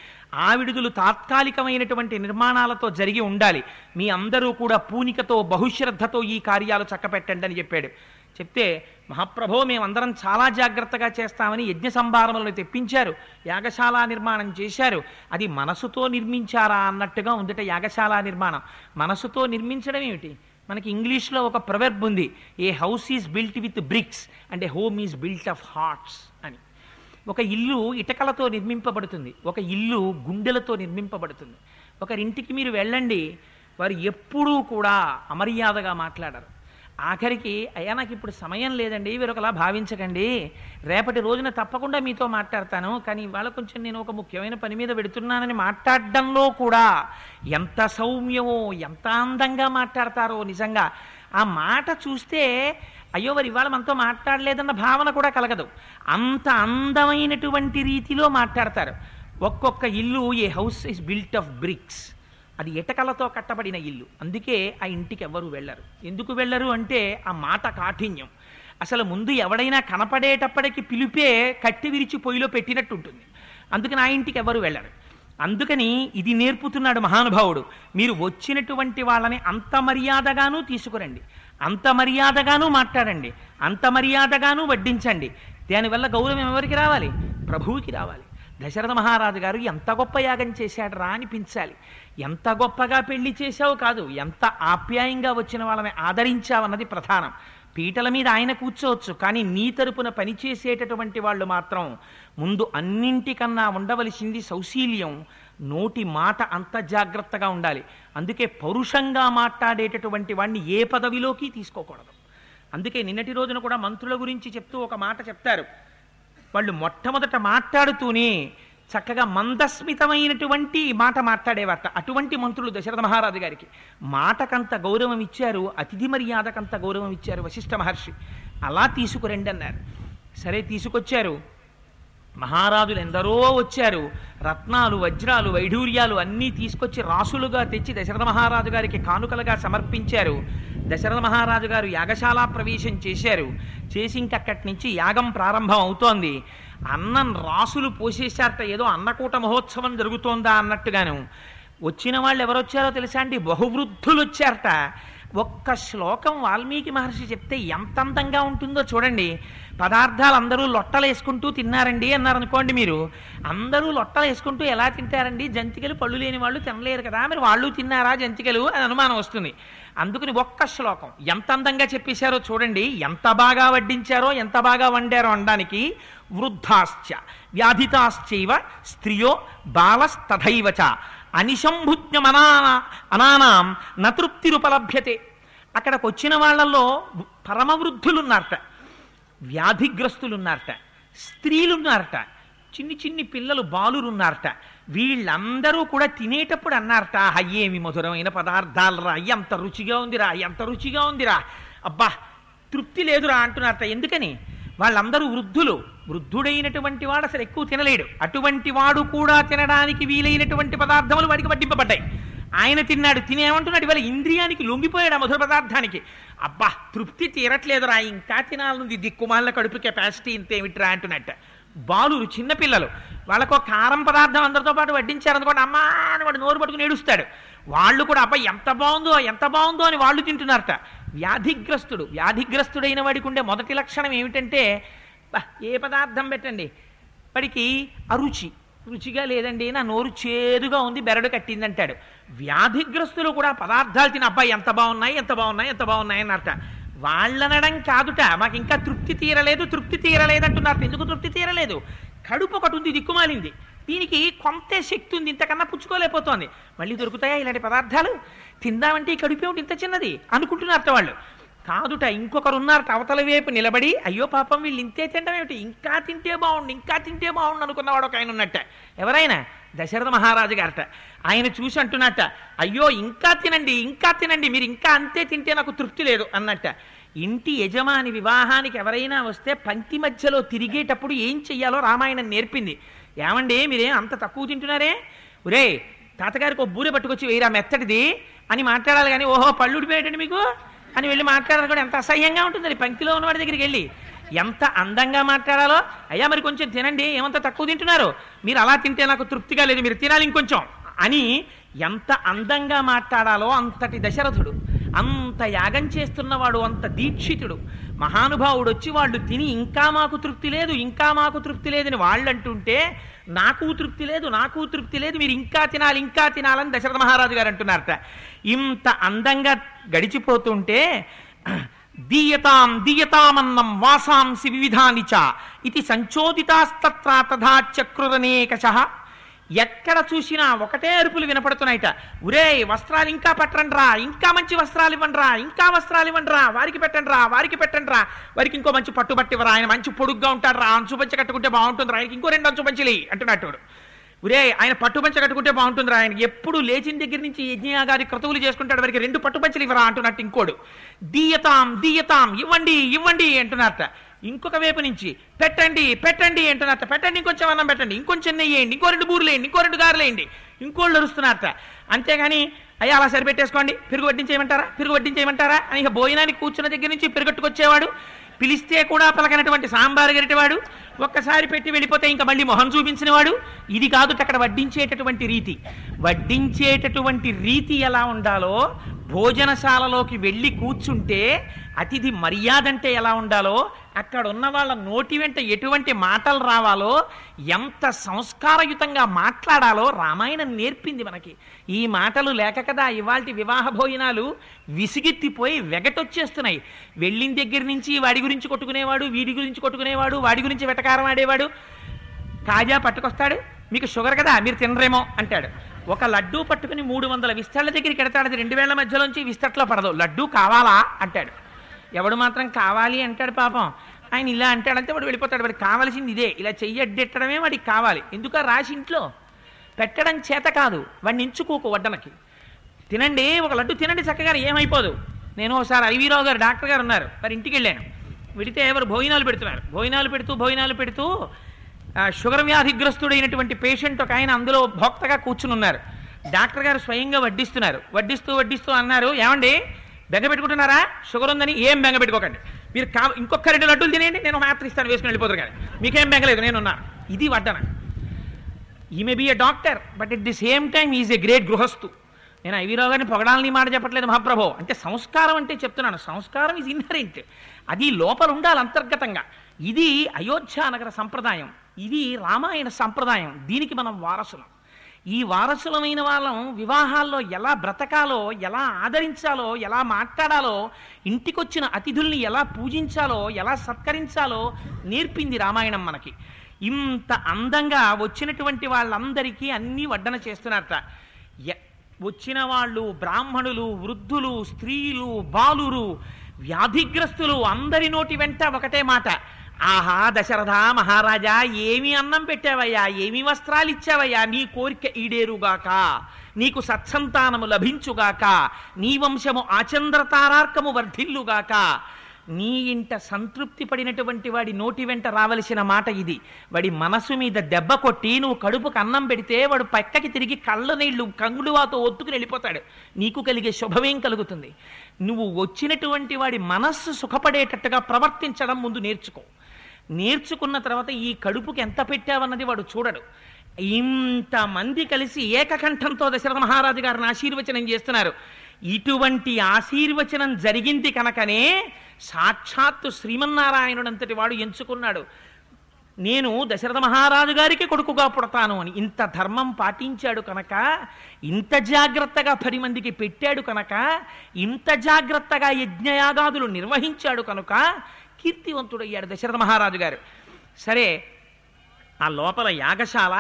ఆ విడుదలు తాత్కాలికమైనటువంటి నిర్మాణాలతో జరిగి ఉండాలి. మీ అందరూ కూడా పూనికతో బహుశ్రద్ధతో ఈ కార్యాలు చక్కపెట్టండి అని చెప్పాడు. చెప్తే మహాప్రభో మేమందరం చాలా జాగ్రత్తగా చేస్తామని యజ్ఞ సంభారములను తెప్పించారు. యాగశాల నిర్మాణం చేశారు. అది మనసుతో నిర్మించారా అన్నట్టుగా ఉందట యాగశాల నిర్మాణం. మనసుతో నిర్మించడం ఏమిటి? మనకి ఇంగ్లీష్లో ఒక ప్రొవెర్బ్ ఉంది, a house is built with bricks and a home is built of hearts అని. ఒక ఇల్లు ఇటకలతో నిర్మింపబడుతుంది, ఒక ఇల్లు గుండెలతో నిర్మింపబడుతుంది. ఒకరింటికి మీరు వెళ్ళండి, వారు ఎప్పుడూ కూడా అమర్యాదగా మాట్లాడరు. ఆఖరికి అయ్యా నాకు ఇప్పుడు సమయం లేదండి, వీరొకలా భావించకండి, రేపటి రోజున తప్పకుండా మీతో మాట్లాడతాను, కానీ ఇవాళ కొంచెం నేను ఒక ముఖ్యమైన పని మీద పెడుతున్నానని మాట్లాడడంలో కూడా ఎంత సౌమ్యమో ఎంత అందంగా మాట్లాడతారో. నిజంగా ఆ మాట చూస్తే అయ్యో వారు ఇవాళ మనతో మాట్లాడలేదన్న భావన కూడా కలగదు. అంత అందమైనటువంటి రీతిలో మాట్లాడతారు. ఒక్కొక్క ఇల్లు a house is built of bricks, అది ఇటకలతో కట్టబడిన ఇల్లు. అందుకే ఆ ఇంటికి ఎవరు వెళ్ళరు. ఎందుకు వెళ్ళరు అంటే ఆ మాట కాఠిన్యం. అసలు ముందు ఎవడైనా కనపడేటప్పటికి పిలిపే కట్టి విరిచి పొయ్యిలో పెట్టినట్టు ఉంటుంది. అందుకని ఆ ఇంటికి ఎవరు వెళ్ళరు. అందుకని ఇది నేర్పుతున్నాడు మహానుభావుడు. మీరు వచ్చినటువంటి వాళ్ళని అంత మర్యాదగానూ తీసుకురండి, అంత మర్యాదగానూ మాట్లాడండి, అంత మర్యాదగానూ వడ్డించండి. దానివల్ల గౌరవం ఎవరికి రావాలి? ప్రభువుకి రావాలి. దశరథ మహారాజు గారు ఎంత గొప్ప యాగం చేశాడు రా అనిపించాలి. ఎంత గొప్పగా పెళ్లి చేశావు కాదు, ఎంత ఆప్యాయంగా వచ్చిన వాళ్ళని ఆదరించావన్నది ప్రధానం. పీటల మీద ఆయన కూర్చోవచ్చు, కానీ నీ తరపున పనిచేసేటటువంటి వాళ్ళు మాత్రం ముందు అన్నింటికన్నా ఉండవలసింది సౌశీల్యం. నోటి మాట అంత జాగ్రత్తగా ఉండాలి. అందుకే పౌరుషంగా మాట్లాడేటటువంటి వాడిని ఏ పదవిలోకి తీసుకోకూడదు. అందుకే నిన్నటి రోజున కూడా మంత్రుల గురించి చెప్తూ ఒక మాట చెప్తారు. వాళ్ళు మొట్టమొదట మాట్లాడుతూనే చక్కగా మందస్మితమైనటువంటి మాట మాట్లాడేవారట. అటువంటి మంత్రులు దశరథ మహారాజు గారికి మాటకంత గౌరవం ఇచ్చారు, అతిథి మర్యాదకంత గౌరవం ఇచ్చారు వశిష్ఠ మహర్షి. అలా తీసుకురండి అన్నారు. సరే తీసుకొచ్చారు. మహారాజులు ఎందరో వచ్చారు. రత్నాలు వజ్రాలు వైఢూర్యాలు అన్నీ తీసుకొచ్చి రాసులుగా తెచ్చి దశరథ మహారాజు గారికి కానుకలుగా సమర్పించారు. దశరథ మహారాజు గారు యాగశాల ప్రవేశం చేశారు. చేసి ఇంకక్కడి నుంచి యాగం ప్రారంభం అవుతోంది. అన్నం రాసులు పోసేశారట. ఏదో అన్నకూట మహోత్సవం జరుగుతోందా అన్నట్టుగాను. వచ్చిన వాళ్ళు ఎవరొచ్చారో తెలుసా అండి? బహువృద్ధులు వచ్చారట. ఒక్క శ్లోకం వాల్మీకి మహర్షి చెప్తే ఎంత అందంగా ఉంటుందో చూడండి. పదార్థాలు అందరూ లొట్టలు వేసుకుంటూ తిన్నారండి అన్నారనుకోండి. మీరు అందరూ లొట్టలు వేసుకుంటూ ఎలా తింటారండి? జంతికలు పళ్ళు లేని వాళ్ళు తినలేరు కదా, మరి వాళ్ళు తిన్నారా జంతికలు అని అనుమానం వస్తుంది. అందుకని ఒక్క శ్లోకం ఎంత అందంగా చెప్పేశారో చూడండి. ఎంత బాగా వడ్డించారో, ఎంత బాగా వండారో అనడానికి. వృద్ధాశ్చ వ్యాధితాశ్చైవ స్త్రియో బాలస్తథైవచ అనిశంభుజ్ఞమనానాం నతృప్తిరుపలభ్యతే. అక్కడికి వచ్చిన వాళ్ళల్లో పరమవృద్ధులున్నారట, వ్యాధిగ్రస్తులున్నారట, స్త్రీలున్నారట, చిన్ని చిన్ని పిల్లలు బాలురున్నారట. వీళ్ళందరూ కూడా తినేటప్పుడు అన్నారట, అయ్యేమి మధురమైన పదార్థాలు రా, ఎంత రుచిగా ఉందిరా, ఎంత రుచిగా ఉందిరా, అబ్బా తృప్తి లేదురా అంటున్నారట. ఎందుకని? వాళ్ళందరూ వృద్ధులు. వృద్ధుడైనటువంటి వాడు అసలు ఎక్కువ తినలేడు. అటువంటి వాడు కూడా తినడానికి వీలైనటువంటి పదార్థములు వాడికి వడ్డింపబడ్డాయి. ఆయన తిన్నాడు. తినేమంటున్నాడు, ఇవాళ ఇంద్రియానికి లొంగిపోయాడు ఆ మధుర పదార్థానికి. అబ్బా తృప్తి తీరట్లేదురా, ఇంకా తినాలనుంది, దిక్కుమాలిన కడుపు కెపాసిటీ ఇంతేమిట్రా అంటున్నట్ట. బాలురు చిన్నపిల్లలు, వాళ్ళకు కారం పదార్థం అందరితో పాటు వడ్డించారనుకోండి, అమ్మా అని వాడు నోరు పట్టుకుని ఏడుస్తాడు. వాళ్ళు కూడా అబ్బాయి ఎంత బాగుందో ఎంత బాగుందో అని వాళ్ళు తింటున్నారట. వ్యాధిగ్రస్తుడైన వాడికి ఉండే మొదటి లక్షణం ఏమిటంటే, ఏ పదార్థం పెట్టండి వాడికి అరుచి, రుచిగా లేదండి, నా నోరు చేదుగా ఉంది, బెరడు కట్టిందంటాడు. వ్యాధిగ్రస్తులు కూడా పదార్థాలు తిని అబ్బాయి ఎంత బాగున్నాయి ఎంత బాగున్నాయి ఎంత బాగున్నాయి అన్నట. వాళ్ళనడం కాదుట, మాకు ఇంకా తృప్తి తీరలేదు అంటున్నారు. ఎందుకు తృప్తి తీరలేదు? కడుపు ఒకటి ఉంది, దిక్కుమాలింది, దీనికి కొంతే శక్తి ఉంది, ఇంతకన్నా పుచ్చుకోలేకపోతోంది. మళ్ళీ దొరుకుతాయా ఇలాంటి పదార్థాలు? తిందామంటే ఈ కడుపు ఏమిటి ఇంత చిన్నది అనుకుంటున్నారట వాళ్ళు. కాదుట, ఇంకొకరు ఉన్నారట అవతల వైపు నిలబడి, అయ్యో పాపం వీళ్ళు ఇంతే తినడం ఏమిటి, ఇంకా తింటే బాగుండు అనుకున్నవాడు ఒక ఆయన ఉన్నట్ట. ఎవరైనా? దశరథ మహారాజు గారట. ఆయన చూసి అంటున్నట్ట, అయ్యో ఇంకా తినండి, మీరు ఇంకా అంతే తింటే నాకు తృప్తి లేదు అన్నట్ట. ఇంటి యజమాని వివాహానికి ఎవరైనా వస్తే పంక్తి మధ్యలో తిరిగేటప్పుడు ఏం చెయ్యాలో రామాయణం నేర్పింది. ఏమండి మీరేం అంత తక్కువ తింటున్నారే, ఒరే తాతగారికి ఒక బూరె పట్టుకొచ్చి వేయరా మెత్తటిది అని మాట్లాడాలి కానీ, ఓహో పళ్ళు ఉడిపోయేటండి మీకు అని వెళ్ళి మాట్లాడాలి కూడా ఎంత అసహ్యంగా ఉంటుంది. పంక్తిలో ఉన్నవాడి దగ్గరికి వెళ్ళి ఎంత అందంగా మాట్లాడాలో, అయ్యా మరి కొంచెం తినండి, ఏమంత తక్కువ తింటున్నారు, మీరు అలా తింటే నాకు తృప్తిగా లేదు, మీరు తినాలి ఇంకొంచెం అని ఎంత అందంగా మాట్లాడాలో అంతటి దశరథుడు, అంత యాగం చేస్తున్నవాడు, అంత దీక్షితుడు మహానుభావుడు వచ్చి వాళ్ళు తిని ఇంకా మాకు తృప్తి లేదని వాళ్ళు అంటుంటే, నాకు తృప్తి లేదు, మీరు ఇంకా తినాలని దశరథ మహారాజు గారు అంటున్నారట. ఇంత అందంగా గడిచిపోతుంటే, దీయతామన్నం వాసాంసి వివిధాని చ ఇది సంచోదితాస్తత్ర తథా చక్రురనేకశః. ఎక్కడ చూసినా ఒకటే అరుపులు వినపడుతున్నాయిట. ఒరే వస్త్రాలు ఇంకా పట్టండ్రా, ఇంకా మంచి వస్త్రాలు ఇవ్వండ్రా, వారికి పెట్టండ్రా, వారికి ఇంకో మంచి పట్టుబట్టివరా, ఆయన మంచి పొడుగ్గా ఉంటాడు రా, అంచుపంచ కట్టుకుంటే బాగుంటుందిరా, ఆయనకి ఇంకో 2 అంచుపంచలి అంటున్నట్టు. ఒరే ఆయన పట్టుపంచ కట్టుకుంటే బాగుంటుందిరా, ఆయన ఎప్పుడు లేచిన దగ్గర నుంచి యజ్ఞయాగాది క్రతువులు చేసుకుంటాడు, వారికి 2 పట్టుపంచలు ఇవ్వరా అంటున్నట్టు ఇంకోడు. దీయతాం ఇవ్వండి అంటున్నారట. ఇంకొక వైపు నుంచి పెట్టండి అంటున్నారట. పెట్టండి, ఇంకొంచెం అన్నం పెట్టండి, ఇంకొంచెం నెయ్యి వేయండి, ఇంకో 2 బూరెలు వేయండి, ఇంకో 2 గారెలు వేయండి, ఇంకోళ్ళు అరుస్తున్నారట. అంతేగాని అయ్యా అలా సరిపెట్టేసుకోండి, పెరుగు వడ్డించేయమంటారా అని ఇక భోజనానికి కూర్చున్న దగ్గర నుంచి పెరుగట్టుకొచ్చేవాడు, పిలిస్తే కూడా పలకనటువంటి సాంబారు గరిటేవాడు, ఒక్కసారి పెట్టి వెళ్ళిపోతే ఇంకా మళ్ళీ మొహం చూపించిన వాడు. ఇది కాదు అక్కడ వడ్డించేటటువంటి రీతి ఎలా ఉండాలో, భోజనశాలలోకి వెళ్ళి కూర్చుంటే అతిథి మర్యాద అంటే ఎలా ఉండాలో, అక్కడ ఉన్న వాళ్ళ నోటి వెంట ఎటువంటి మాటలు రావాలో, ఎంత సంస్కారయుతంగా మాట్లాడాలో రామాయణం నేర్పింది మనకి. ఈ మాటలు లేక కదా ఇవాల్టి వివాహ భోజనాలు విసిగెత్తిపోయి వెగటొచ్చేస్తున్నాయి. వెళ్ళిన దగ్గర నుంచి వాడి గురించి కొట్టుకునేవాడు, వీడి గురించి కొట్టుకునేవాడు, వాడి గురించి వెటకారం ఆడేవాడు. కాజా పట్టుకొస్తాడు, మీకు షుగర్ కదా మీరు తినరేమో అంటాడు. ఒక లడ్డూ పట్టుకుని 300 విస్తళ్ళ దగ్గరికి ఎడతాడు, అది 2 వేళ్ల మధ్యలోంచి విస్తట్లో పడదు. లడ్డూ కావాలా అంటాడు. ఎవడు మాత్రం కావాలి అంటాడు. పాపం ఆయన ఇలా అంటాడంటే వాడు వెళ్ళిపోతాడు. వాడికి కావాల్సింది ఇదే, ఇలా చెయ్యడ్డెట్టడమే వాడికి కావాలి. ఎందుక రాసి ఇంట్లో పెట్టడం చేత కాదు, వాడిని ఎంచుకోకు వడ్డనకి. తినండి, ఒక లడ్డు తినండి చక్కగా, ఏమైపోదు. నేను ఒకసారి ఐవీరావు గారు డాక్టర్ గారు ఉన్నారు, వారి ఇంటికి వెళ్ళాను. వెళితే ఎవరు భోజనాలు పెడుతున్నారు. భోజనాలు పెడుతూ షుగర్ వ్యాధిగ్రస్తుడైనటువంటి పేషెంట్ ఒక ఆయన అందులో భోక్తగా కూర్చుని ఉన్నారు. డాక్టర్ గారు స్వయంగా వడ్డిస్తూ అన్నారు, ఏమండి బెంగ పెట్టుకుంటున్నారా, షుగర్ ఉందని? ఏం బెంగ పెట్టుకోకండి, మీరు ఇంకొక 2 లడ్డూలు తినేయండి, నేను మాత్రం ఇస్తాను, వేసుకుని వెళ్ళిపోతారు, కానీ మీకేం బెంగలేదు, నేనున్నాను. ఇది వడ్డన. He may be a doctor but at the same time is a great గృహస్థు. నేను ఐవీరావు గారిని పొగడాలని మాట చెప్పట్లేదు మహాప్రభో, అంటే సంస్కారం అంటే చెప్తున్నాను. సంస్కారం ఈజ్ ఇన్హరెంట్, అది లోపల ఉండాలి అంతర్గతంగా. ఇది అయోధ్యానగర సంప్రదాయం, ఇది రామాయణ సంప్రదాయం, దీనికి మనం వారసులం. ఈ వారసులమైన వాళ్ళం వివాహాల్లో ఎలా బ్రతకాలో, ఎలా ఆదరించాలో, ఎలా మాట్లాడాలో, ఇంటికొచ్చిన అతిథుల్ని ఎలా పూజించాలో, ఎలా సత్కరించాలో నేర్పింది రామాయణం మనకి. ఇంత అందంగా వచ్చినటువంటి వాళ్ళందరికీ అన్నీ వడ్డన చేస్తున్నారట. వచ్చిన వాళ్ళు బ్రాహ్మణులు, వృద్ధులు, స్త్రీలు, బాలురు, వ్యాధిగ్రస్తులు అందరి నోటి వెంట ఒకటే మాట, ఆహా దశరథ మహారాజా, ఏమి అన్నం పెట్టావయ్యా, ఏమి వస్త్రాలు ఇచ్చావయ్యా, నీ కోరిక ఈడేరుగాక, నీకు సత్సంతానము లభించుగాక, నీ వంశము ఆచంద్రతారార్కము వర్ధిల్లుగాక. నీ ఇంట సంతృప్తి పడినటువంటి వాడి నోటి వెంట రావలసిన మాట ఇది. వాడి మనసు మీద దెబ్బ కొట్టి నువ్వు కడుపుకు అన్నం పెడితే వాడు పక్కకి తిరిగి కళ్ళ నీళ్లు కంగుడువాతో ఒత్తుకుని వెళ్ళిపోతాడు. నీకు కలిగే శుభమేం కలుగుతుంది? నువ్వు వచ్చినటువంటి వాడి మనస్సు సుఖపడేటట్టుగా ప్రవర్తించడం ముందు నేర్చుకో. నేర్చుకున్న తర్వాత ఈ కడుపుకి ఎంత పెట్టావన్నది వాడు చూడడు. ఇంతమంది కలిసి ఏకకంఠంతో దశరథ మహారాజు గారిని ఆశీర్వచనం చేస్తున్నారు. ఇటువంటి ఆశీర్వచనం జరిగింది కనుకనే సాక్షాత్తు శ్రీమన్నారాయణుడంతటి వాడు ఎంచుకున్నాడు, నేను దశరథ మహారాజు గారికి కొడుకుగా పుడతాను అని. ఇంత ధర్మం పాటించాడు కనుక, ఇంత జాగ్రత్తగా 10 మందికి పెట్టాడు కనుక, ఇంత జాగ్రత్తగా యజ్ఞయాగాదులు నిర్వహించాడు కనుక కీర్తివంతుడయ్యాడు దశరథ మహారాజు గారు. సరే, ఆ లోపల యాగశాల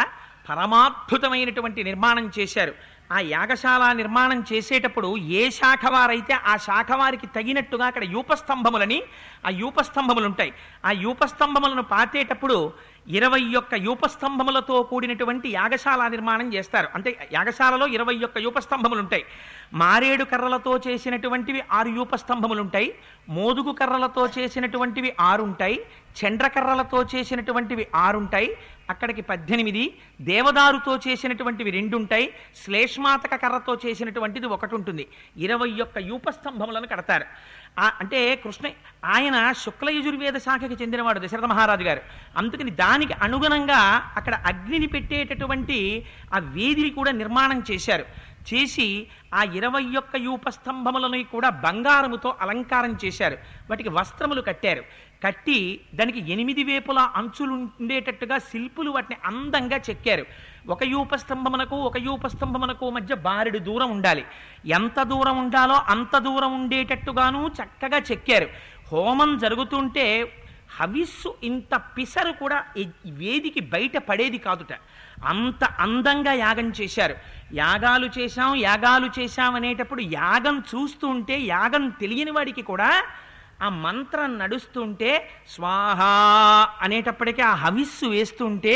పరమాద్భుతమైనటువంటి నిర్మాణం చేశారు. ఆ యాగశాల నిర్మాణం చేసేటప్పుడు ఏ శాఖ వారైతే ఆ శాఖ వారికి తగినట్టుగా అక్కడ యూపస్తంభములని, ఆ యూపస్తంభములు ఉంటాయి. ఆ యూపస్తంభములను పాతేటప్పుడు 21 యూపస్తంభములతో కూడినటువంటి యాగశాల నిర్మాణం చేస్తారు. అంటే యాగశాలలో 21 యూపస్తంభములు ఉంటాయి. మారేడు కర్రలతో చేసినటువంటివి 6 యూపస్తంభములు ఉంటాయి. మోదుగు కర్రలతో చేసినటువంటివి 6 ఉంటాయి. చండ్రకర్రలతో చేసినటువంటివి 6 ఉంటాయి. అక్కడికి 18. దేవదారుతో చేసినటువంటివి 2 ఉంటాయి. శ్లేష్మాతక కర్రతో చేసినటువంటిది 1 ఉంటుంది. 21 యూపస్తంభములను కడతారు. అంటే ఆయన శుక్ల యజుర్వేద శాఖకి చెందినవాడు దశరథ మహారాజు గారు. అందుకని దానికి అనుగుణంగా అక్కడ అగ్నిని పెట్టేటటువంటి ఆ వేదిని కూడా నిర్మాణం చేశారు. చేసి ఆ 21 యూపస్తంభములను కూడా బంగారముతో అలంకారం చేశారు. వాటికి వస్త్రములు కట్టారు. కట్టి దానికి 8 వేపుల అంచులు ఉండేటట్టుగా శిల్పులు వాటిని అందంగా చెక్కారు. ఒక యూపస్తంభమునకు మధ్య బారెడు దూరం ఉండాలి. ఎంత దూరం ఉండాలో అంత దూరం ఉండేటట్టుగాను చక్కగా చెక్కారు. హోమం జరుగుతుంటే హవిస్సు ఇంత పిసరు కూడా వేదికి బయట పడేది కాదుట. అంత అందంగా యాగం చేశారు. యాగాలు చేశాం అనేటప్పుడు యాగం చూస్తూ ఉంటే, యాగం తెలియని వాడికి కూడా ఆ మంత్రం నడుస్తుంటే, స్వాహ అనేటప్పటికీ ఆ హవిస్సు వేస్తుంటే,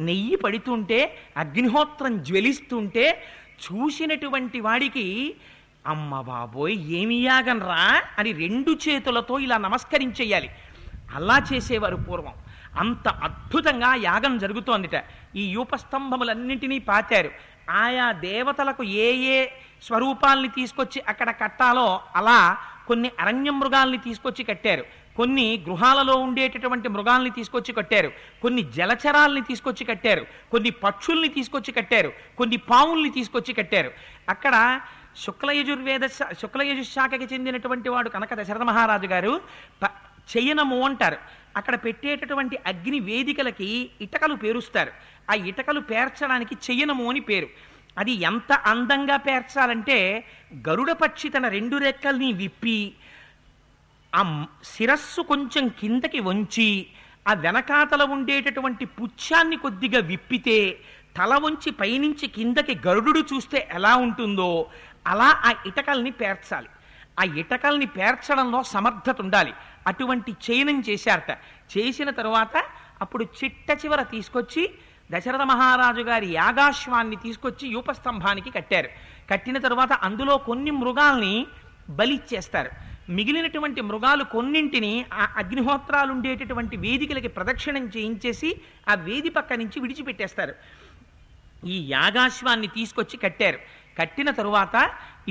నెయ్యి పడుతుంటే, అగ్నిహోత్రం జ్వలిస్తుంటే చూసినటువంటి వాడికి అమ్మ బాబోయ్ ఏమి యాగం రా అని 2 చేతులతో ఇలా నమస్కరించేయాలి. అలా చేసేవారు పూర్వం. అంత అద్భుతంగా యాగం జరుగుతోందిట. ఈ యూపస్తంభములన్నింటినీ పాతారు. ఆయా దేవతలకు ఏ ఏ స్వరూపాల్ని తీసుకొచ్చి అక్కడ కట్టాలో అలా కొన్ని అరణ్య మృగాల్ని తీసుకొచ్చి కట్టారు. కొన్ని గృహాలలో ఉండేటటువంటి మృగాల్ని తీసుకొచ్చి కట్టారు. కొన్ని జలచరాల్ని తీసుకొచ్చి కట్టారు. కొన్ని పక్షుల్ని తీసుకొచ్చి కట్టారు. కొన్ని పావుల్ని తీసుకొచ్చి కట్టారు. అక్కడ శుక్లయజుశాఖకి చెందినటువంటి వాడు కనుక దశరథ మహారాజు గారు చెయ్యనము అంటారు. అక్కడ పెట్టేటటువంటి అగ్ని వేదికలకి ఇటకలు పేరుస్తారు. ఆ ఇటకలు పేర్చడానికి చెయ్యనము అని పేరు. అది ఎంత అందంగా పేర్చాలంటే, గరుడ పక్షి తన 2 రెక్కల్ని విప్పి ఆ శిరస్సు కొంచెం కిందకి వంచి ఆ వెనకాతల ఉండేటటువంటి పుచ్ఛాన్ని కొద్దిగా విప్పితే తల వంచి పైనుంచి కిందకి గరుడు చూస్తే ఎలా ఉంటుందో అలా ఆ ఇటకల్ని పేర్చాలి. ఆ ఇటకల్ని పేర్చడంలో సమర్థత ఉండాలి. అటువంటి చయనం చేశారట. చేసిన తరువాత అప్పుడు చిట్ట చివర తీసుకొచ్చి దశరథ మహారాజు గారి యాగాశ్వాన్ని తీసుకొచ్చి యూపస్తంభానికి కట్టారు. కట్టిన తరువాత అందులో కొన్ని మృగాల్ని బలిచ్చేస్తారు. మిగిలినటువంటి మృగాలు కొన్నింటిని ఆ అగ్నిహోత్రాలు ఉండేటటువంటి వేదికలకి ప్రదక్షిణం చేయించేసి ఆ వేది పక్క నుంచి విడిచిపెట్టేస్తారు. ఈ యాగాశ్వాన్ని తీసుకొచ్చి కట్టారు. కట్టిన తరువాత